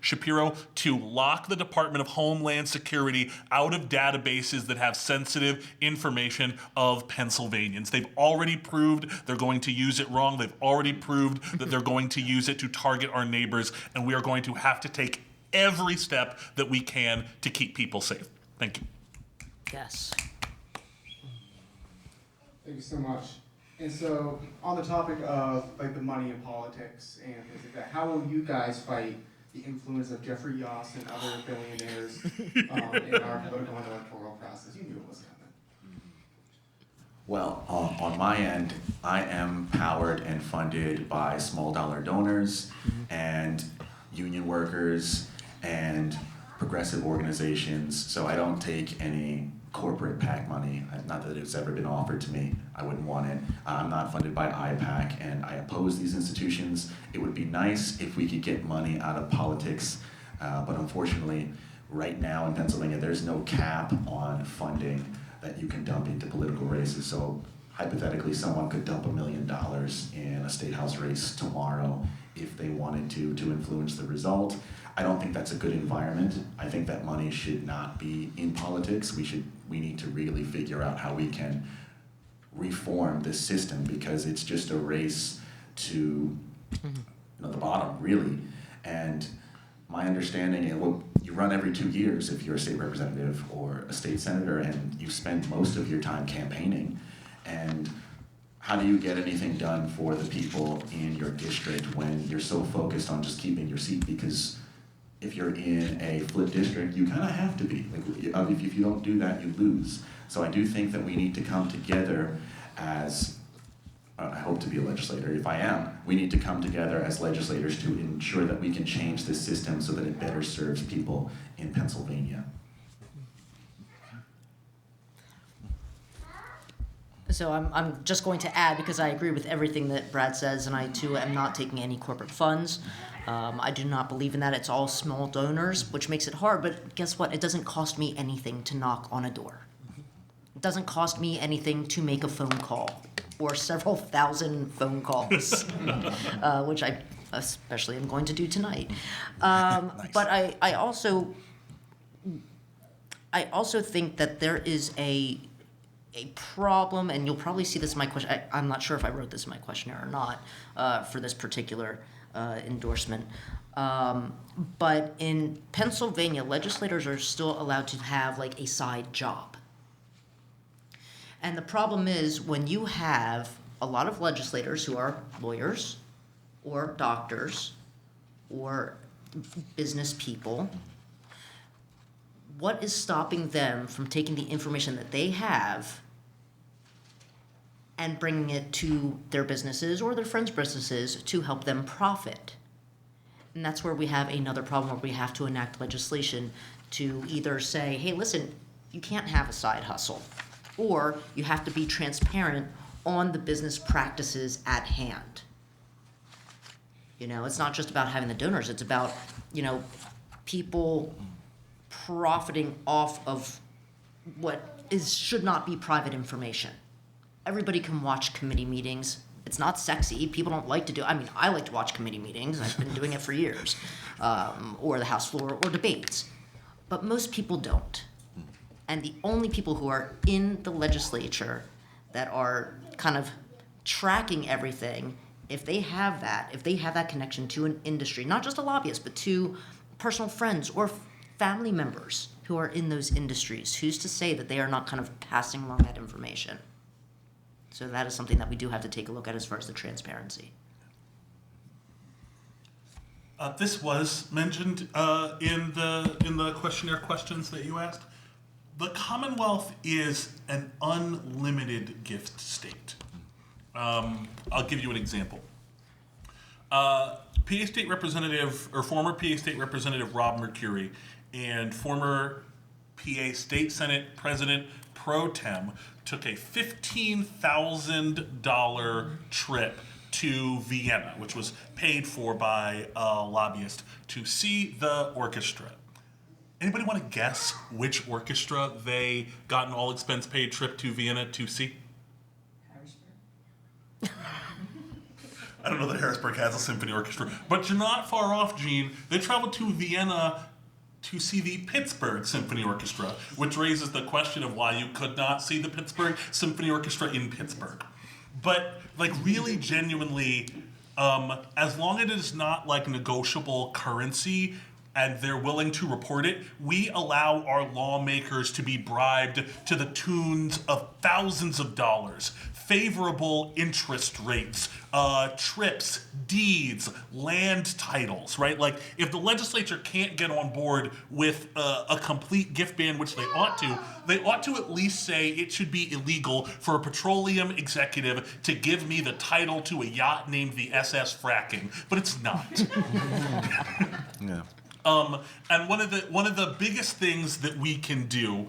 Shapiro to lock the Department of Homeland Security out of databases that have sensitive information of Pennsylvanians. They've already proved they're going to use it wrong. They've already proved that they're going to use it to target our neighbors, and we are going to have to take every step that we can to keep people safe. Thank you.
Yes.
Thank you so much. And so, on the topic of the money in politics and things like that, how will you guys fight the influence of Jeffrey Yoss and other billionaires in our political and electoral process? You knew it was coming.
Well, on my end, I am powered and funded by small dollar donors and union workers and progressive organizations, so I don't take any corporate PAC money. Not that it's ever been offered to me. I wouldn't want it. I'm not funded by IPAC, and I oppose these institutions. It would be nice if we could get money out of politics, but unfortunately, right now in Pennsylvania, there's no cap on funding that you can dump into political races. So hypothetically, someone could dump $1 million in a state house race tomorrow if they wanted to influence the result. I don't think that's a good environment. I think that money should not be in politics. We need to really figure out how we can reform this system, because it's just a race to the bottom, really. And my understanding is, well, you run every 2 years if you're a state representative or a state senator, and you spend most of your time campaigning. And how do you get anything done for the people in your district when you're so focused on just keeping your seat? Because if you're in a flip district, you kind of have to be. Like, if you don't do that, you lose. So I do think that we need to come together as, I hope to be a legislator. If I am, we need to come together as legislators to ensure that we can change this system so that it better serves people in Pennsylvania.
So I'm just going to add, because I agree with everything that Brad says, and I too am not taking any corporate funds. I do not believe in that. It's all small donors, which makes it hard. But guess what? It doesn't cost me anything to knock on a door. It doesn't cost me anything to make a phone call, or several thousand phone calls, which I especially am going to do tonight.
Nice.
But I also think that there is a problem, and you'll probably see this in my question. I'm not sure if I wrote this in my questionnaire or not for this particular endorsement. But in Pennsylvania, legislators are still allowed to have like a side job. And the problem is, when you have a lot of legislators who are lawyers or doctors or business people, what is stopping them from taking the information that they have and bringing it to their businesses or their friends' businesses to help them profit? And that's where we have another problem, where we have to enact legislation to either say, hey, listen, you can't have a side hustle, or you have to be transparent on the business practices at hand. You know, it's not just about having the donors, it's about, people profiting off of what should not be private information. Everybody can watch committee meetings. It's not sexy. People don't like to do. I mean, I like to watch committee meetings. I've been doing it for years, or the House floor, or debates. But most people don't. And the only people who are in the legislature that are kind of tracking everything, if they have that connection to an industry, not just a lobbyist, but to personal friends or family members who are in those industries, who's to say that they are not kind of passing along that information? So that is something that we do have to take a look at as far as the transparency.
This was mentioned in the questionnaire questions that you asked. The Commonwealth is an unlimited gift state. I'll give you an example. PA State Representative, or former PA State Representative Rob Mercuri, and former PA State Senate President Pro Tem took a $15,000 trip to Vienna, which was paid for by a lobbyist, to see the orchestra. Anybody want to guess which orchestra they got an all-expense-paid trip to Vienna to see? I don't know that Harrisburg has a symphony orchestra, but you're not far off, Gene. They traveled to Vienna to see the Pittsburgh Symphony Orchestra, which raises the question of why you could not see the Pittsburgh Symphony Orchestra in Pittsburgh. But, really genuinely, as long as it is not negotiable currency and they're willing to report it, we allow our lawmakers to be bribed to the tunes of thousands of dollars, favorable interest rates, trips, deeds, land titles, right? If the legislature can't get on board with a complete gift ban, which they ought to at least say it should be illegal for a petroleum executive to give me the title to a yacht named the SS Fracking, but it's not.
Yeah.
And one of the biggest things that we can do,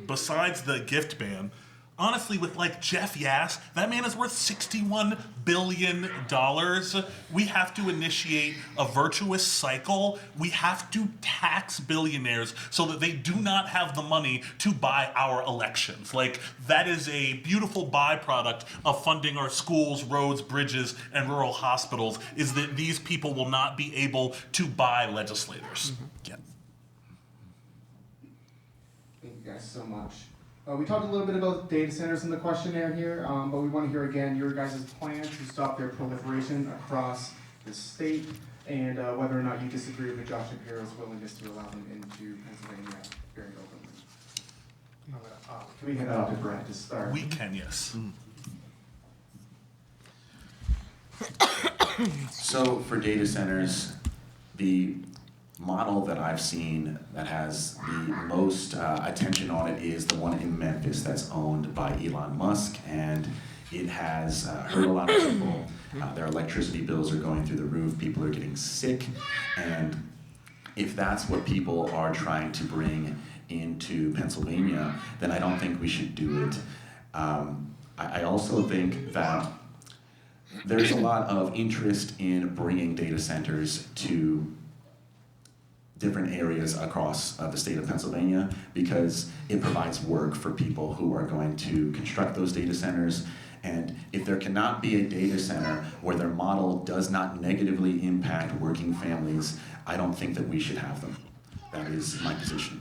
besides the gift ban, honestly, with like Jeff Yass, that man is worth $61 billion. We have to initiate a virtuous cycle. We have to tax billionaires so that they do not have the money to buy our elections. Like, that is a beautiful byproduct of funding our schools, roads, bridges, and rural hospitals, is that these people will not be able to buy legislators. Yeah.
Thank you guys so much. We talked a little bit about data centers in the questionnaire here, but we want to hear again your guys' plan to stop their proliferation across the state, and whether or not you disagree with Josh Shapiro's willingness to allow them into Pennsylvania very openly. Can we hand that off to Brent to start?
We can, yes.
So for data centers, the model that I've seen that has the most attention on it is the one in Memphis that's owned by Elon Musk, and it has hurt a lot of people. Their electricity bills are going through the roof, people are getting sick, and if that's what people are trying to bring into Pennsylvania, then I don't think we should do it. I also think that there's a lot of interest in bringing data centers to different areas across the state of Pennsylvania because it provides work for people who are going to construct those data centers. And if there cannot be a data center where their model does not negatively impact working families, I don't think that we should have them. That is my position.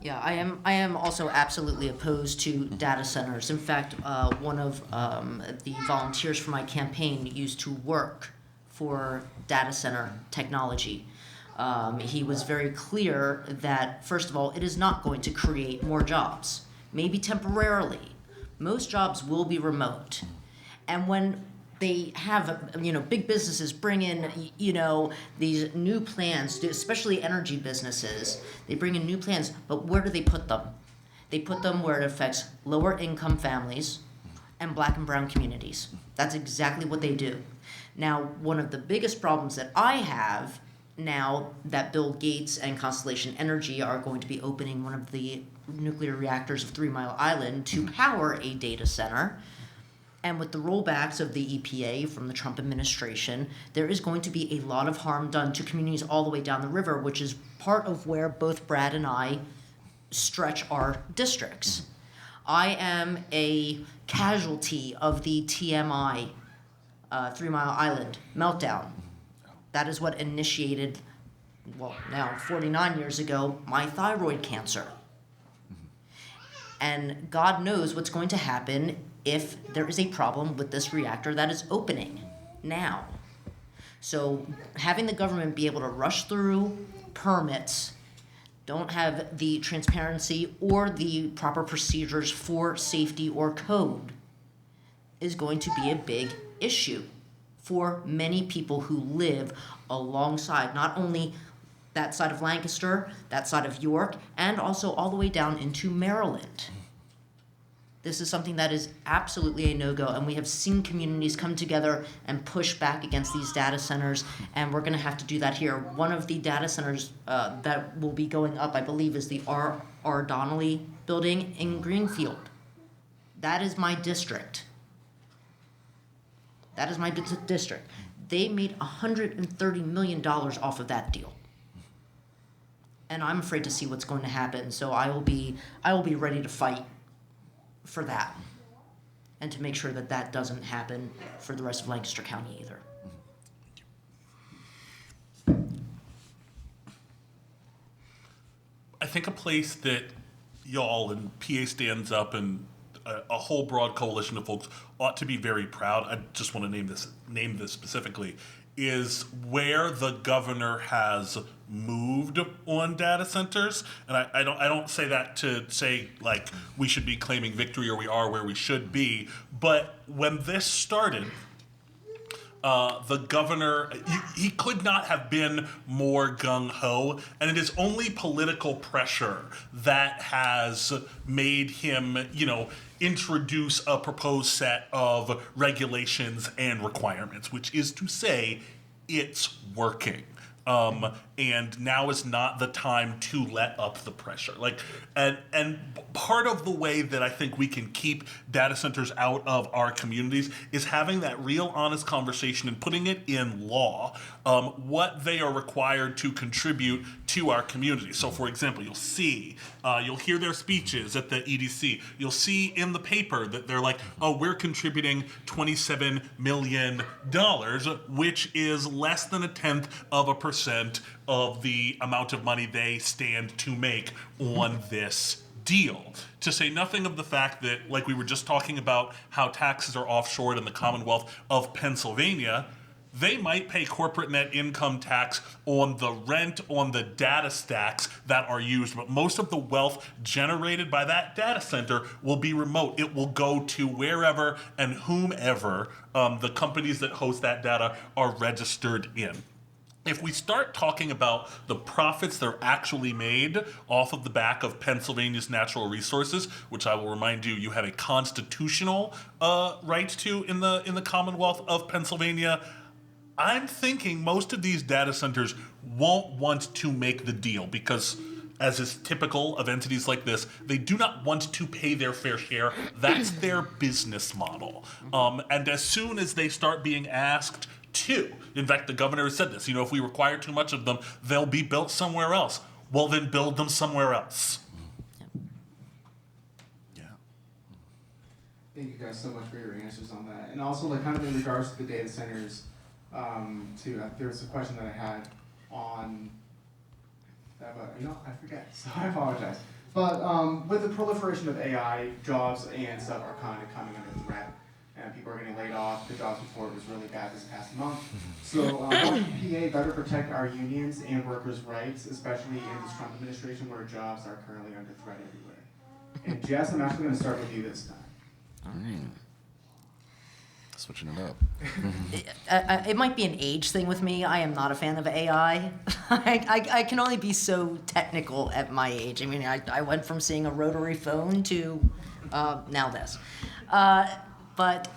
Yeah, I am also absolutely opposed to data centers. In fact, one of the volunteers for my campaign used to work for data center technology. He was very clear that, first of all, it is not going to create more jobs, maybe temporarily. Most jobs will be remote. And when they have, big businesses bring in, these new plans, especially energy businesses, they bring in new plans, but where do they put them? They put them where it affects lower income families and black and brown communities. That's exactly what they do. Now, one of the biggest problems that I have now that Bill Gates and Constellation Energy are going to be opening one of the nuclear reactors of 3 Mile Island to power a data center, and with the rollbacks of the EPA from the Trump administration, there is going to be a lot of harm done to communities all the way down the river, which is part of where both Brad and I stretch our districts. I am a casualty of the TMI 3 Mile Island meltdown. That is what initiated, now 49 years ago, my thyroid cancer. And God knows what's going to happen if there is a problem with this reactor that is opening now. So having the government be able to rush through permits, don't have the transparency or the proper procedures for safety or code, is going to be a big issue for many people who live alongside not only that side of Lancaster, that side of York, and also all the way down into Maryland. This is something that is absolutely a no-go, and we have seen communities come together and push back against these data centers, and we're going to have to do that here. One of the data centers that will be going up, I believe, is the R. Donnelly building in Greenfield. That is my district. That is my district. They made $130 million off of that deal. And I'm afraid to see what's going to happen, so I will be ready to fight for that, and to make sure that that doesn't happen for the rest of Lancaster County either.
I think a place that y'all and PA stands up and a whole broad coalition of folks ought to be very proud, I just want to name this specifically, is where the governor has moved on data centers. And I don't say that to say like we should be claiming victory or we are where we should be, but when this started, the governor, he could not have been more gung-ho, and it is only political pressure that has made him, introduce a proposed set of regulations and requirements, which is to say, it's working. and now is not the time to let up the pressure. And part of the way that I think we can keep data centers out of our communities is having that real honest conversation and putting it in law, what they are required to contribute to our community. So for example, you'll hear their speeches at the EDC. You'll see in the paper that they're like, oh, we're contributing $27 million, which is less than 0.1% of the amount of money they stand to make on this deal. To say nothing of the fact that, like we were just talking about how taxes are offshored in the Commonwealth of Pennsylvania, they might pay corporate net income tax on the rent on the data stacks that are used, but most of the wealth generated by that data center will be remote. It will go to wherever and whomever the companies that host that data are registered in. If we start talking about the profits that are actually made off of the back of Pennsylvania's natural resources, which I will remind you, you have a constitutional right to in the Commonwealth of Pennsylvania, I'm thinking most of these data centers won't want to make the deal because, as is typical of entities like this, they do not want to pay their fair share. That's their business model. And as soon as they start being asked to, in fact, the governor has said this, if we require too much of them, they'll be built somewhere else. Well, then build them somewhere else.
Yeah.
Thank you guys so much for your answers on that. And also, kind of in regards to the data centers, there was a question that I had on that, but I forget, so I apologize. But with the proliferation of AI, jobs and stuff are kind of coming under threat, and people are getting laid off. The jobs report was really bad this past month. So how can PA better protect our unions and workers' rights, especially in this Trump administration where jobs are currently under threat everywhere? And Jess, I'm actually going to start with you this time.
All right. Switching it up.
It might be an age thing with me. I am not a fan of AI. I can only be so technical at my age. I mean, I went from seeing a rotary phone to now this. But,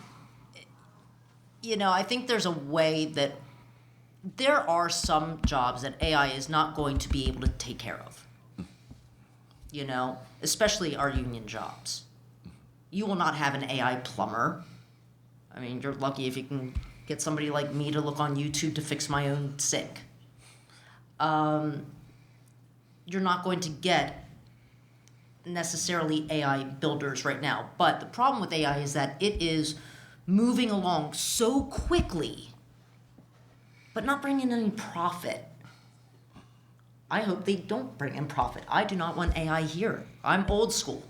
I think there's a way that there are some jobs that AI is not going to be able to take care of. Especially our union jobs. You will not have an AI plumber. I mean, you're lucky if you can get somebody like me to look on YouTube to fix my own sink. You're not going to get necessarily AI builders right now. But the problem with AI is that it is moving along so quickly, but not bringing in any profit. I hope they don't bring in profit. I do not want AI here. I'm old school,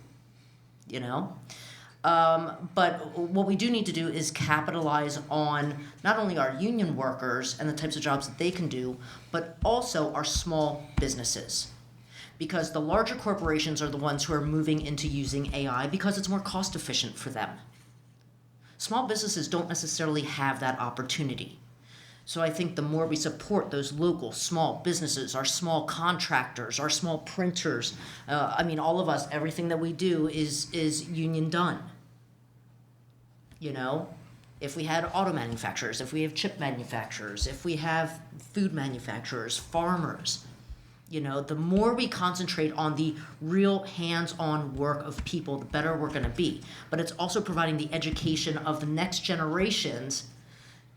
But what we do need to do is capitalize on not only our union workers and the types of jobs that they can do, but also our small businesses. Because the larger corporations are the ones who are moving into using AI because it's more cost efficient for them. Small businesses don't necessarily have that opportunity. So I think the more we support those local small businesses, our small contractors, our small printers, all of us, everything that we do is union done. If we had auto manufacturers, if we have chip manufacturers, if we have food manufacturers, farmers, the more we concentrate on the real hands-on work of people, the better we're going to be. But it's also providing the education of the next generations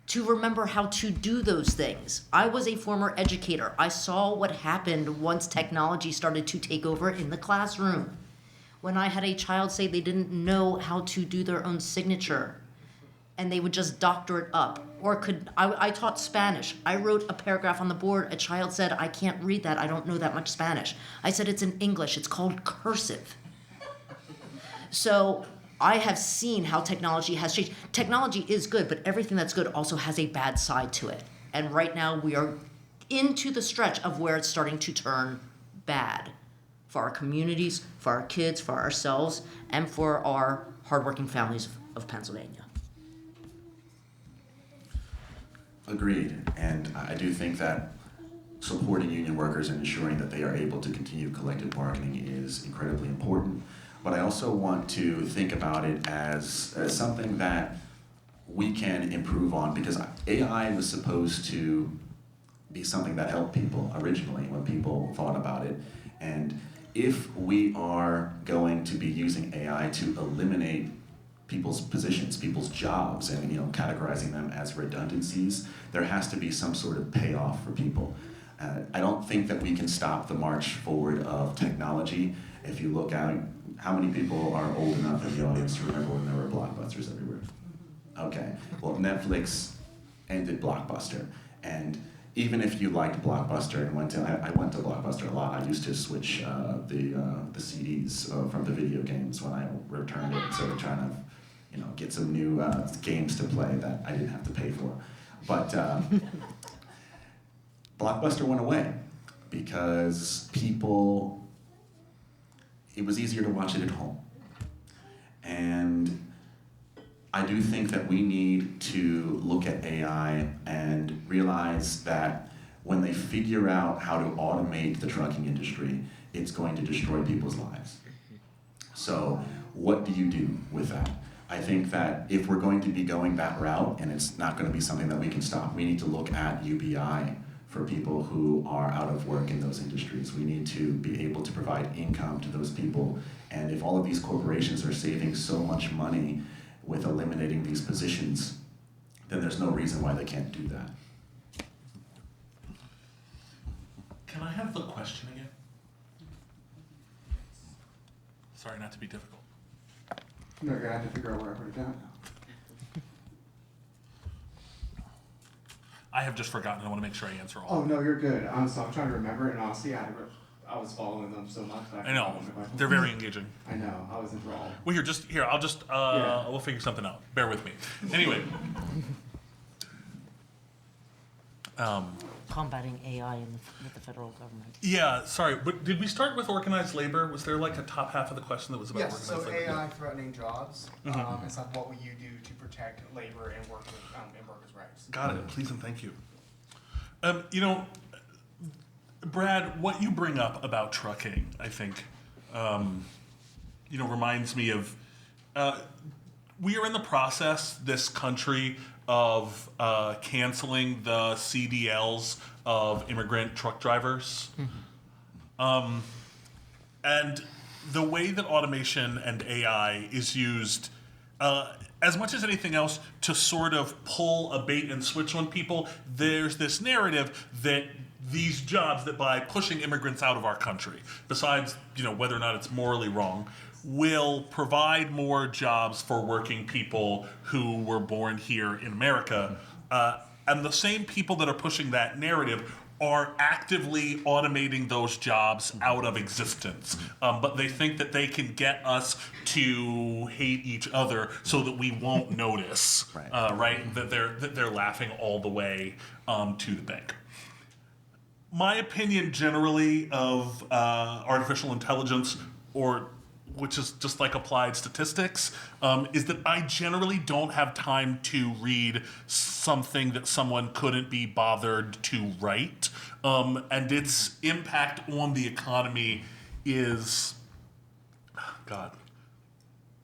to remember how to do those things. I was a former educator. I saw what happened once technology started to take over in the classroom. When I had a child say they didn't know how to do their own signature, and they would just doctor it up. I taught Spanish. I wrote a paragraph on the board. A child said, I can't read that. I don't know that much Spanish. I said, it's in English. It's called cursive. So I have seen how technology has changed. Technology is good, but everything that's good also has a bad side to it. And right now we are into the stretch of where it's starting to turn bad for our communities, for our kids, for ourselves, and for our hardworking families of Pennsylvania.
Agreed, and I do think that supporting union workers and ensuring that they are able to continue collective bargaining is incredibly important. But I also want to think about it as something that we can improve on, because AI was supposed to be something that helped people originally when people thought about it. And if we are going to be using AI to eliminate people's positions, people's jobs, and categorizing them as redundancies, there has to be some sort of payoff for people. I don't think that we can stop the march forward of technology. If you look at how many people are old enough in the audience to remember when there were Blockbusters everywhere? Okay, well, Netflix ended Blockbuster, and even if you liked Blockbuster and I went to Blockbuster a lot. I used to switch the CDs from the video games when I returned it, so trying to get some new games to play that I didn't have to pay for. But Blockbuster went away because it was easier to watch it at home. And I do think that we need to look at AI and realize that when they figure out how to automate the trucking industry, it's going to destroy people's lives. So what do you do with that? I think that if we're going to be going that route, and it's not going to be something that we can stop, we need to look at UBI for people who are out of work in those industries. We need to be able to provide income to those people. And if all of these corporations are saving so much money with eliminating these positions, then there's no reason why they can't do that.
Can I have the question again? Sorry, not to be difficult.
No, you're gonna have to figure out where I put it down now.
I have just forgotten. I want to make sure I answer all.
Oh, no, you're good. Honestly, I'm trying to remember it, and honestly, I was following them so much that
I know. They're very engaging.
I know. I was enthralled.
Well, I'll just, we'll figure something out. Bear with me. Anyway.
Combating AI with the federal government.
Yeah, sorry, but did we start with organized labor? Was there like a top half of the question that was about
Yes,
organized
so
labor?
AI threatening jobs. It's like, what will you do to protect labor and workers' rights?
Got it. Please and thank you. Brad, what you bring up about trucking, I think, reminds me of we are in the process, this country, of canceling the CDLs of immigrant truck drivers. And the way that automation and AI is used, as much as anything else, to sort of pull a bait and switch on people, there's this narrative that these jobs, that by pushing immigrants out of our country, besides whether or not it's morally wrong, will provide more jobs for working people who were born here in America. And the same people that are pushing that narrative are actively automating those jobs out of existence. But they think that they can get us to hate each other so that we won't notice, right? That they're laughing all the way to the bank. My opinion generally of artificial intelligence, which is just like applied statistics, is that I generally don't have time to read something that someone couldn't be bothered to write. And its impact on the economy is, God,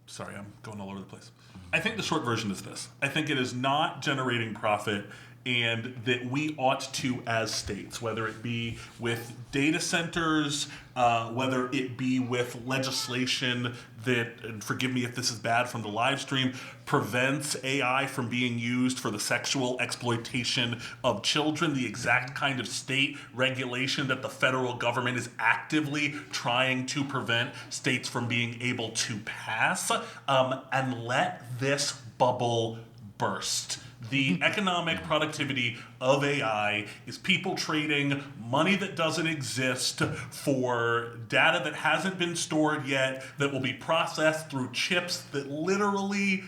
sorry, I'm going all over the place. I think the short version is this. I think it is not generating profit, and that we ought to, as states, whether it be with data centers, whether it be with legislation that, and forgive me if this is bad from the live stream, prevents AI from being used for the sexual exploitation of children, the exact kind of state regulation that the federal government is actively trying to prevent states from being able to pass, and let this bubble burst. The economic productivity of AI is people trading money that doesn't exist for data that hasn't been stored yet, that will be processed through chips that literally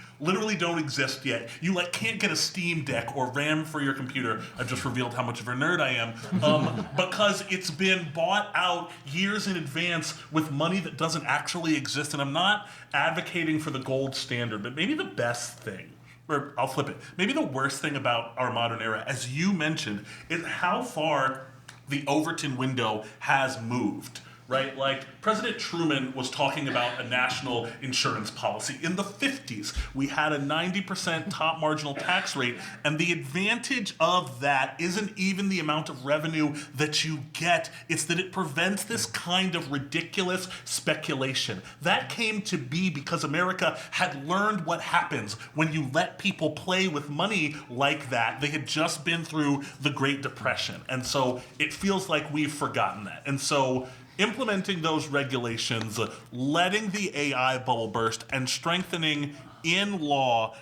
don't exist yet. You can't get a Steam Deck or RAM for your computer. I've just revealed how much of a nerd I am. Because it's been bought out years in advance with money that doesn't actually exist. And I'm not advocating for the gold standard, but maybe the best thing, or I'll flip it. Maybe the worst thing about our modern era, as you mentioned, is how far the Overton window has moved right? Like, President Truman was talking about a national insurance policy. In the 50s, we had a 90% top marginal tax rate, and the advantage of that isn't even the amount of revenue that you get, it's that it prevents this kind of ridiculous speculation. That came to be because America had learned what happens when you let people play with money like that. They had just been through the Great Depression, and so it feels like we've forgotten that. And so implementing those regulations, letting the AI bubble burst, and strengthening in law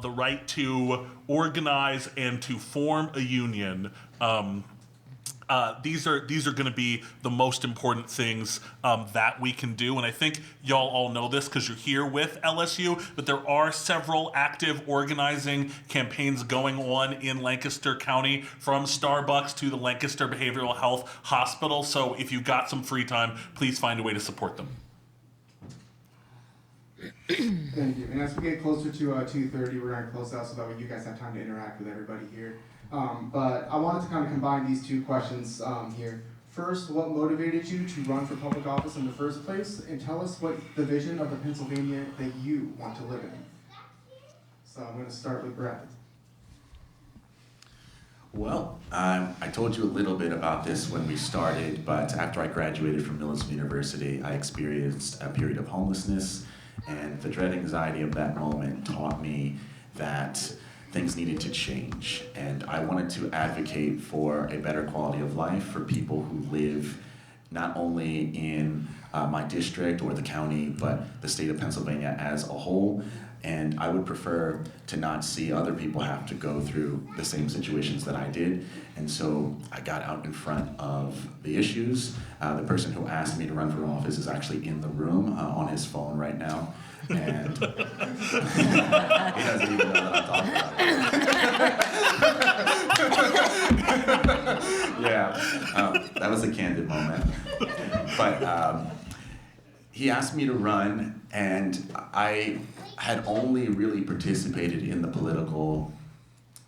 the right to organize and to form a union, these are going to be the most important things that we can do. And I think y'all all know this because you're here with LSU, but there are several active organizing campaigns going on in Lancaster County, from Starbucks to the Lancaster Behavioral Health Hospital. So if you've got some free time, please find a way to support them.
Thank you. And as we get closer to 2:30, we're going to close out so that way you guys have time to interact with everybody here. But I wanted to kind of combine these two questions here. First, what motivated you to run for public office in the first place? And tell us what the vision of the Pennsylvania that you want to live in. So I'm going to start with Brad.
Well, I told you a little bit about this when we started, but after I graduated from Millersville University, I experienced a period of homelessness, and the dread anxiety of that moment taught me that things needed to change. And I wanted to advocate for a better quality of life for people who live not only in my district or the county, but the state of Pennsylvania as a whole. And I would prefer to not see other people have to go through the same situations that I did. And so I got out in front of the issues. The person who asked me to run for office is actually in the room on his phone right now. And he doesn't even know that I'm talking about it. Yeah, that was a candid moment. But he asked me to run, and I had only really participated in the political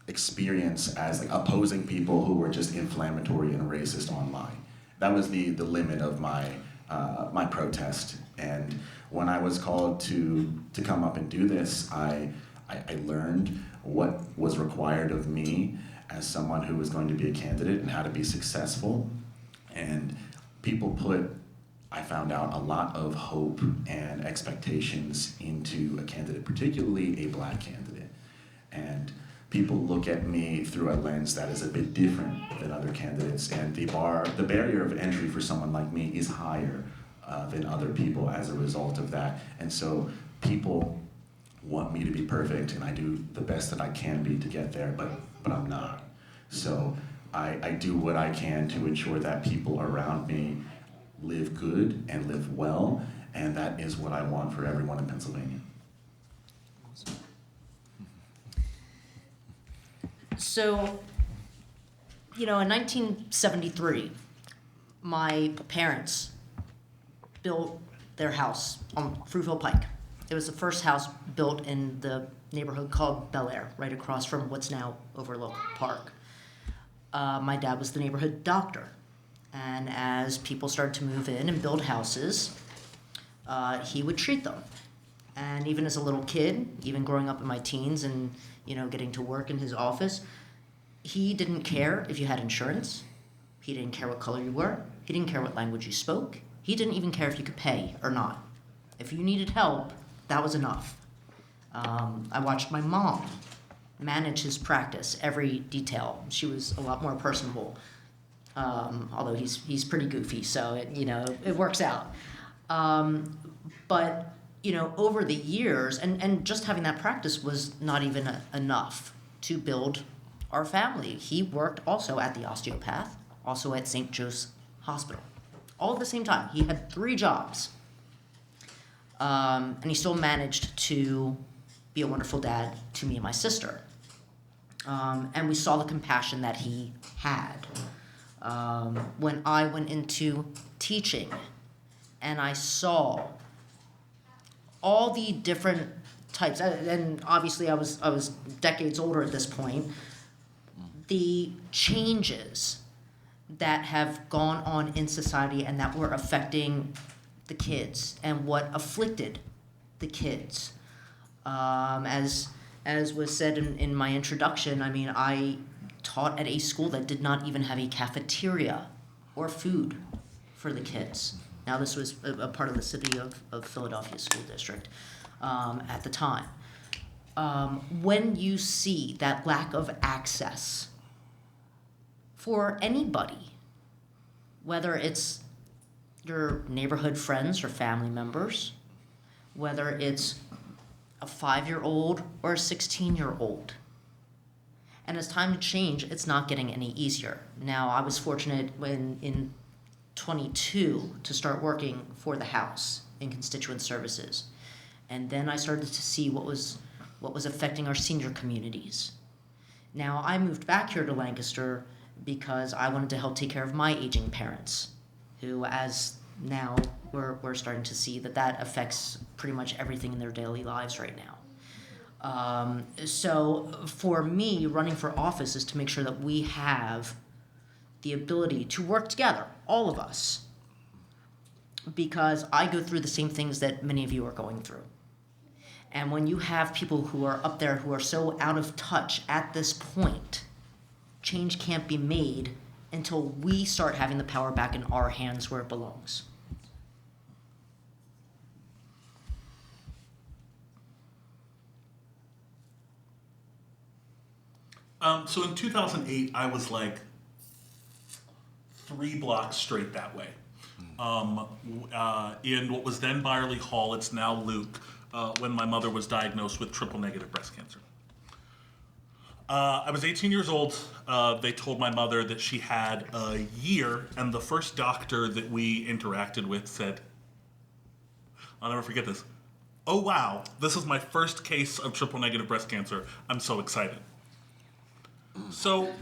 experience as like opposing people who were just inflammatory and racist online. That was the limit of my my protest. And when I was called to come up and do this, I learned what was required of me as someone who was going to be a candidate and how to be successful. And people put, I found out, a lot of hope and expectations into a candidate, particularly a black candidate. And people look at me through a lens that is a bit different than other candidates, and the barrier of entry for someone like me is higher than other people as a result of that. And so people want me to be perfect, and I do the best that I can be to get there, but I'm not. So I do what I can to ensure that people around me live good and live well, and that is what I want for everyone in Pennsylvania.
So, in 1973, my parents built their house on Fruitville Pike. It was the first house built in the neighborhood called Bel Air, right across from what's now Overlook Park. My dad was the neighborhood doctor. And as people started to move in and build houses, he would treat them. And even as a little kid, even growing up in my teens and, getting to work in his office, he didn't care if you had insurance. He didn't care what color you were. He didn't care what language you spoke. He didn't even care if you could pay or not. If you needed help, that was enough. I watched my mom manage his practice, every detail. She was a lot more personable. Although he's pretty goofy, so it works out. But over the years, and just having that practice was not even enough to build our family. He worked also at the osteopath, also at St. Joe's Hospital, all at the same time. He had 3 jobs, and he still managed to be a wonderful dad to me and my sister. And we saw the compassion that he had. When I went into teaching and I saw all the different types, and obviously I was decades older at this point, the changes that have gone on in society and that were affecting the kids and what afflicted the kids. As was said in my introduction, I mean, I taught at a school that did not even have a cafeteria or food for the kids. Now, this was a part of the city of Philadelphia School District at the time. When you see that lack of access for anybody, whether it's your neighborhood friends or family members, whether it's a 5-year-old or a 16-year-old. And as time to change, it's not getting any easier. Now, I was fortunate in 22 to start working for the House in constituent services. And then I started to see what was affecting our senior communities. Now, I moved back here to Lancaster because I wanted to help take care of my aging parents, who, as now we're starting to see that affects pretty much everything in their daily lives right now. So for me, running for office is to make sure that we have the ability to work together, all of us, because I go through the same things that many of you are going through. And when you have people who are up there who are so out of touch at this point, change can't be made until we start having the power back in our hands where it belongs.
So in 2008, I was like 3 blocks straight that way. In what was then Byerly Hall, it's now Luke, when my mother was diagnosed with triple-negative breast cancer. I was 18 years old. They told my mother that she had a year, and the first doctor that we interacted with said, I'll never forget this, "Oh wow, this is my first case of triple-negative breast cancer. I'm so excited." So,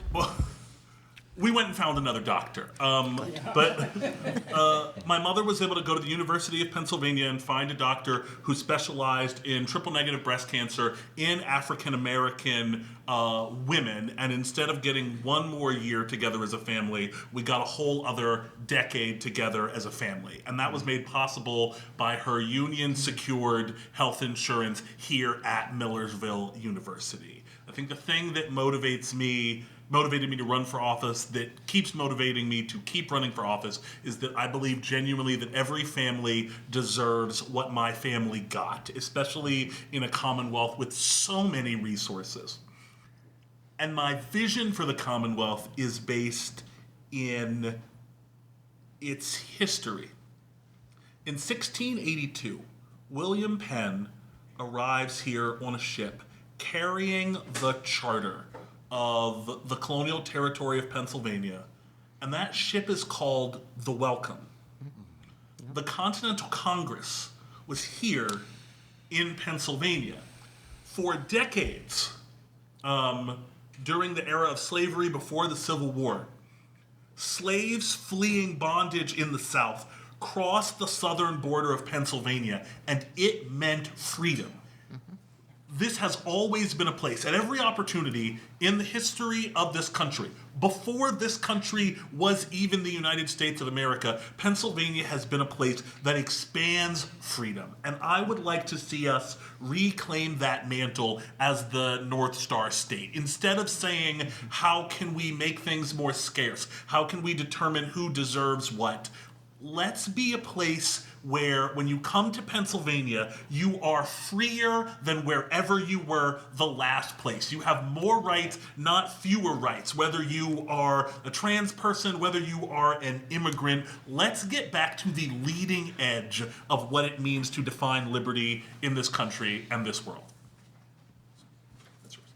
we went and found another doctor. But my mother was able to go to the University of Pennsylvania and find a doctor who specialized in triple-negative breast cancer in African-American women. And instead of getting 1 more year together as a family, we got a whole other decade together as a family. And that was made possible by her union-secured health insurance here at Millersville University. I think the thing that motivated me to run for office, that keeps motivating me to keep running for office, is that I believe genuinely that every family deserves what my family got, especially in a Commonwealth with so many resources. And my vision for the Commonwealth is based in its history. In 1682, William Penn arrives here on a ship carrying the charter of the colonial territory of Pennsylvania, and that ship is called the Welcome. The Continental Congress was here in Pennsylvania for decades, during the era of slavery before the Civil War. Slaves fleeing bondage in the South crossed the southern border of Pennsylvania, and it meant freedom. This has always been a place, at every opportunity in the history of this country, before this country was even the United States of America, Pennsylvania has been a place that expands freedom. And I would like to see us reclaim that mantle as the North Star state. Instead of saying, how can we make things more scarce? How can we determine who deserves what? Let's be a place where when you come to Pennsylvania, you are freer than wherever you were the last place. You have more rights, not fewer rights, whether you are a trans person, whether you are an immigrant. Let's get back to the leading edge of what it means to define liberty in this country and this world. That's yours.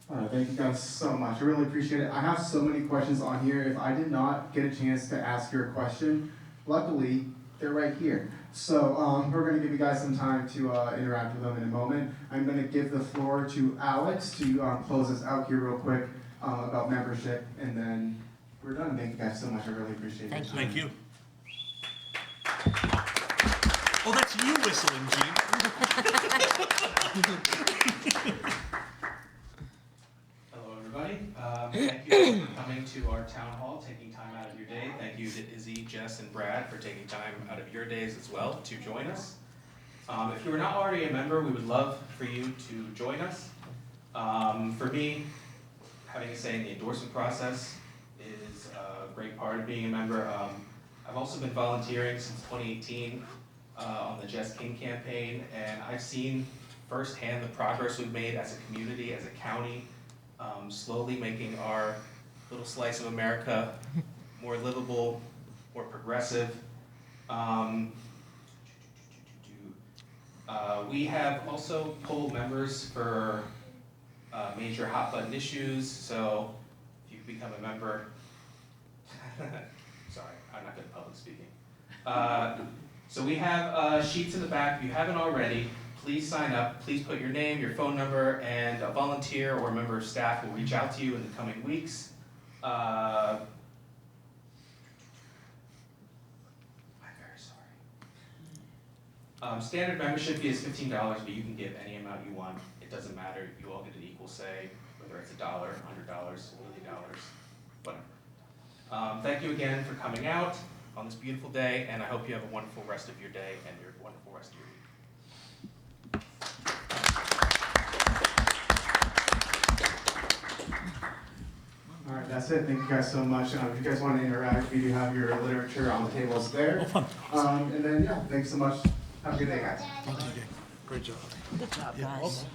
All right, thank you guys so much. I really appreciate it. I have so many questions on here. If I did not get a chance to ask your question, luckily, they're right here. So we're going to give you guys some time to interact with them in a moment. I'm going to give the floor to Alex to close us out here real quick about membership, and then we're done. Thank you guys so much. I really appreciate it.
Thank you. Oh, that's you whistling, Gene.
Hello, everybody. Thank you for coming coming to our town hall, taking time out of your day. Thank you to Izzy, Jess, and Brad for taking time out of your days as well to join us. If you are not already a member, we would love for you to join us. For me, having a say in the endorsement process is a great part of being a member. I've also been volunteering since 2018 on the Jess King campaign, and I've seen firsthand the progress we've made as a community, as a county, slowly making our little slice of America more livable, more progressive. We have also polled members for major hot button issues, so if you become a member, sorry, I'm not good at public speaking. So we have sheets in the back. If you haven't already, please sign up. Please put your name, your phone number, and a volunteer or a member of staff will reach out to you in the coming weeks. I'm very sorry. Standard membership fee is $15, but you can give any amount you want. It doesn't matter. You all get an equal say, whether it's $1, $100, $80, whatever. Thank you again for coming out on this beautiful day, and I hope you have a wonderful rest of your day and your wonderful rest of your week.
All right, that's it. Thank you guys so much. If you guys want to interact, we do have your literature on the tables there. And then, yeah, thanks so much. Have a good day, guys.
Great job.
Good job, guys.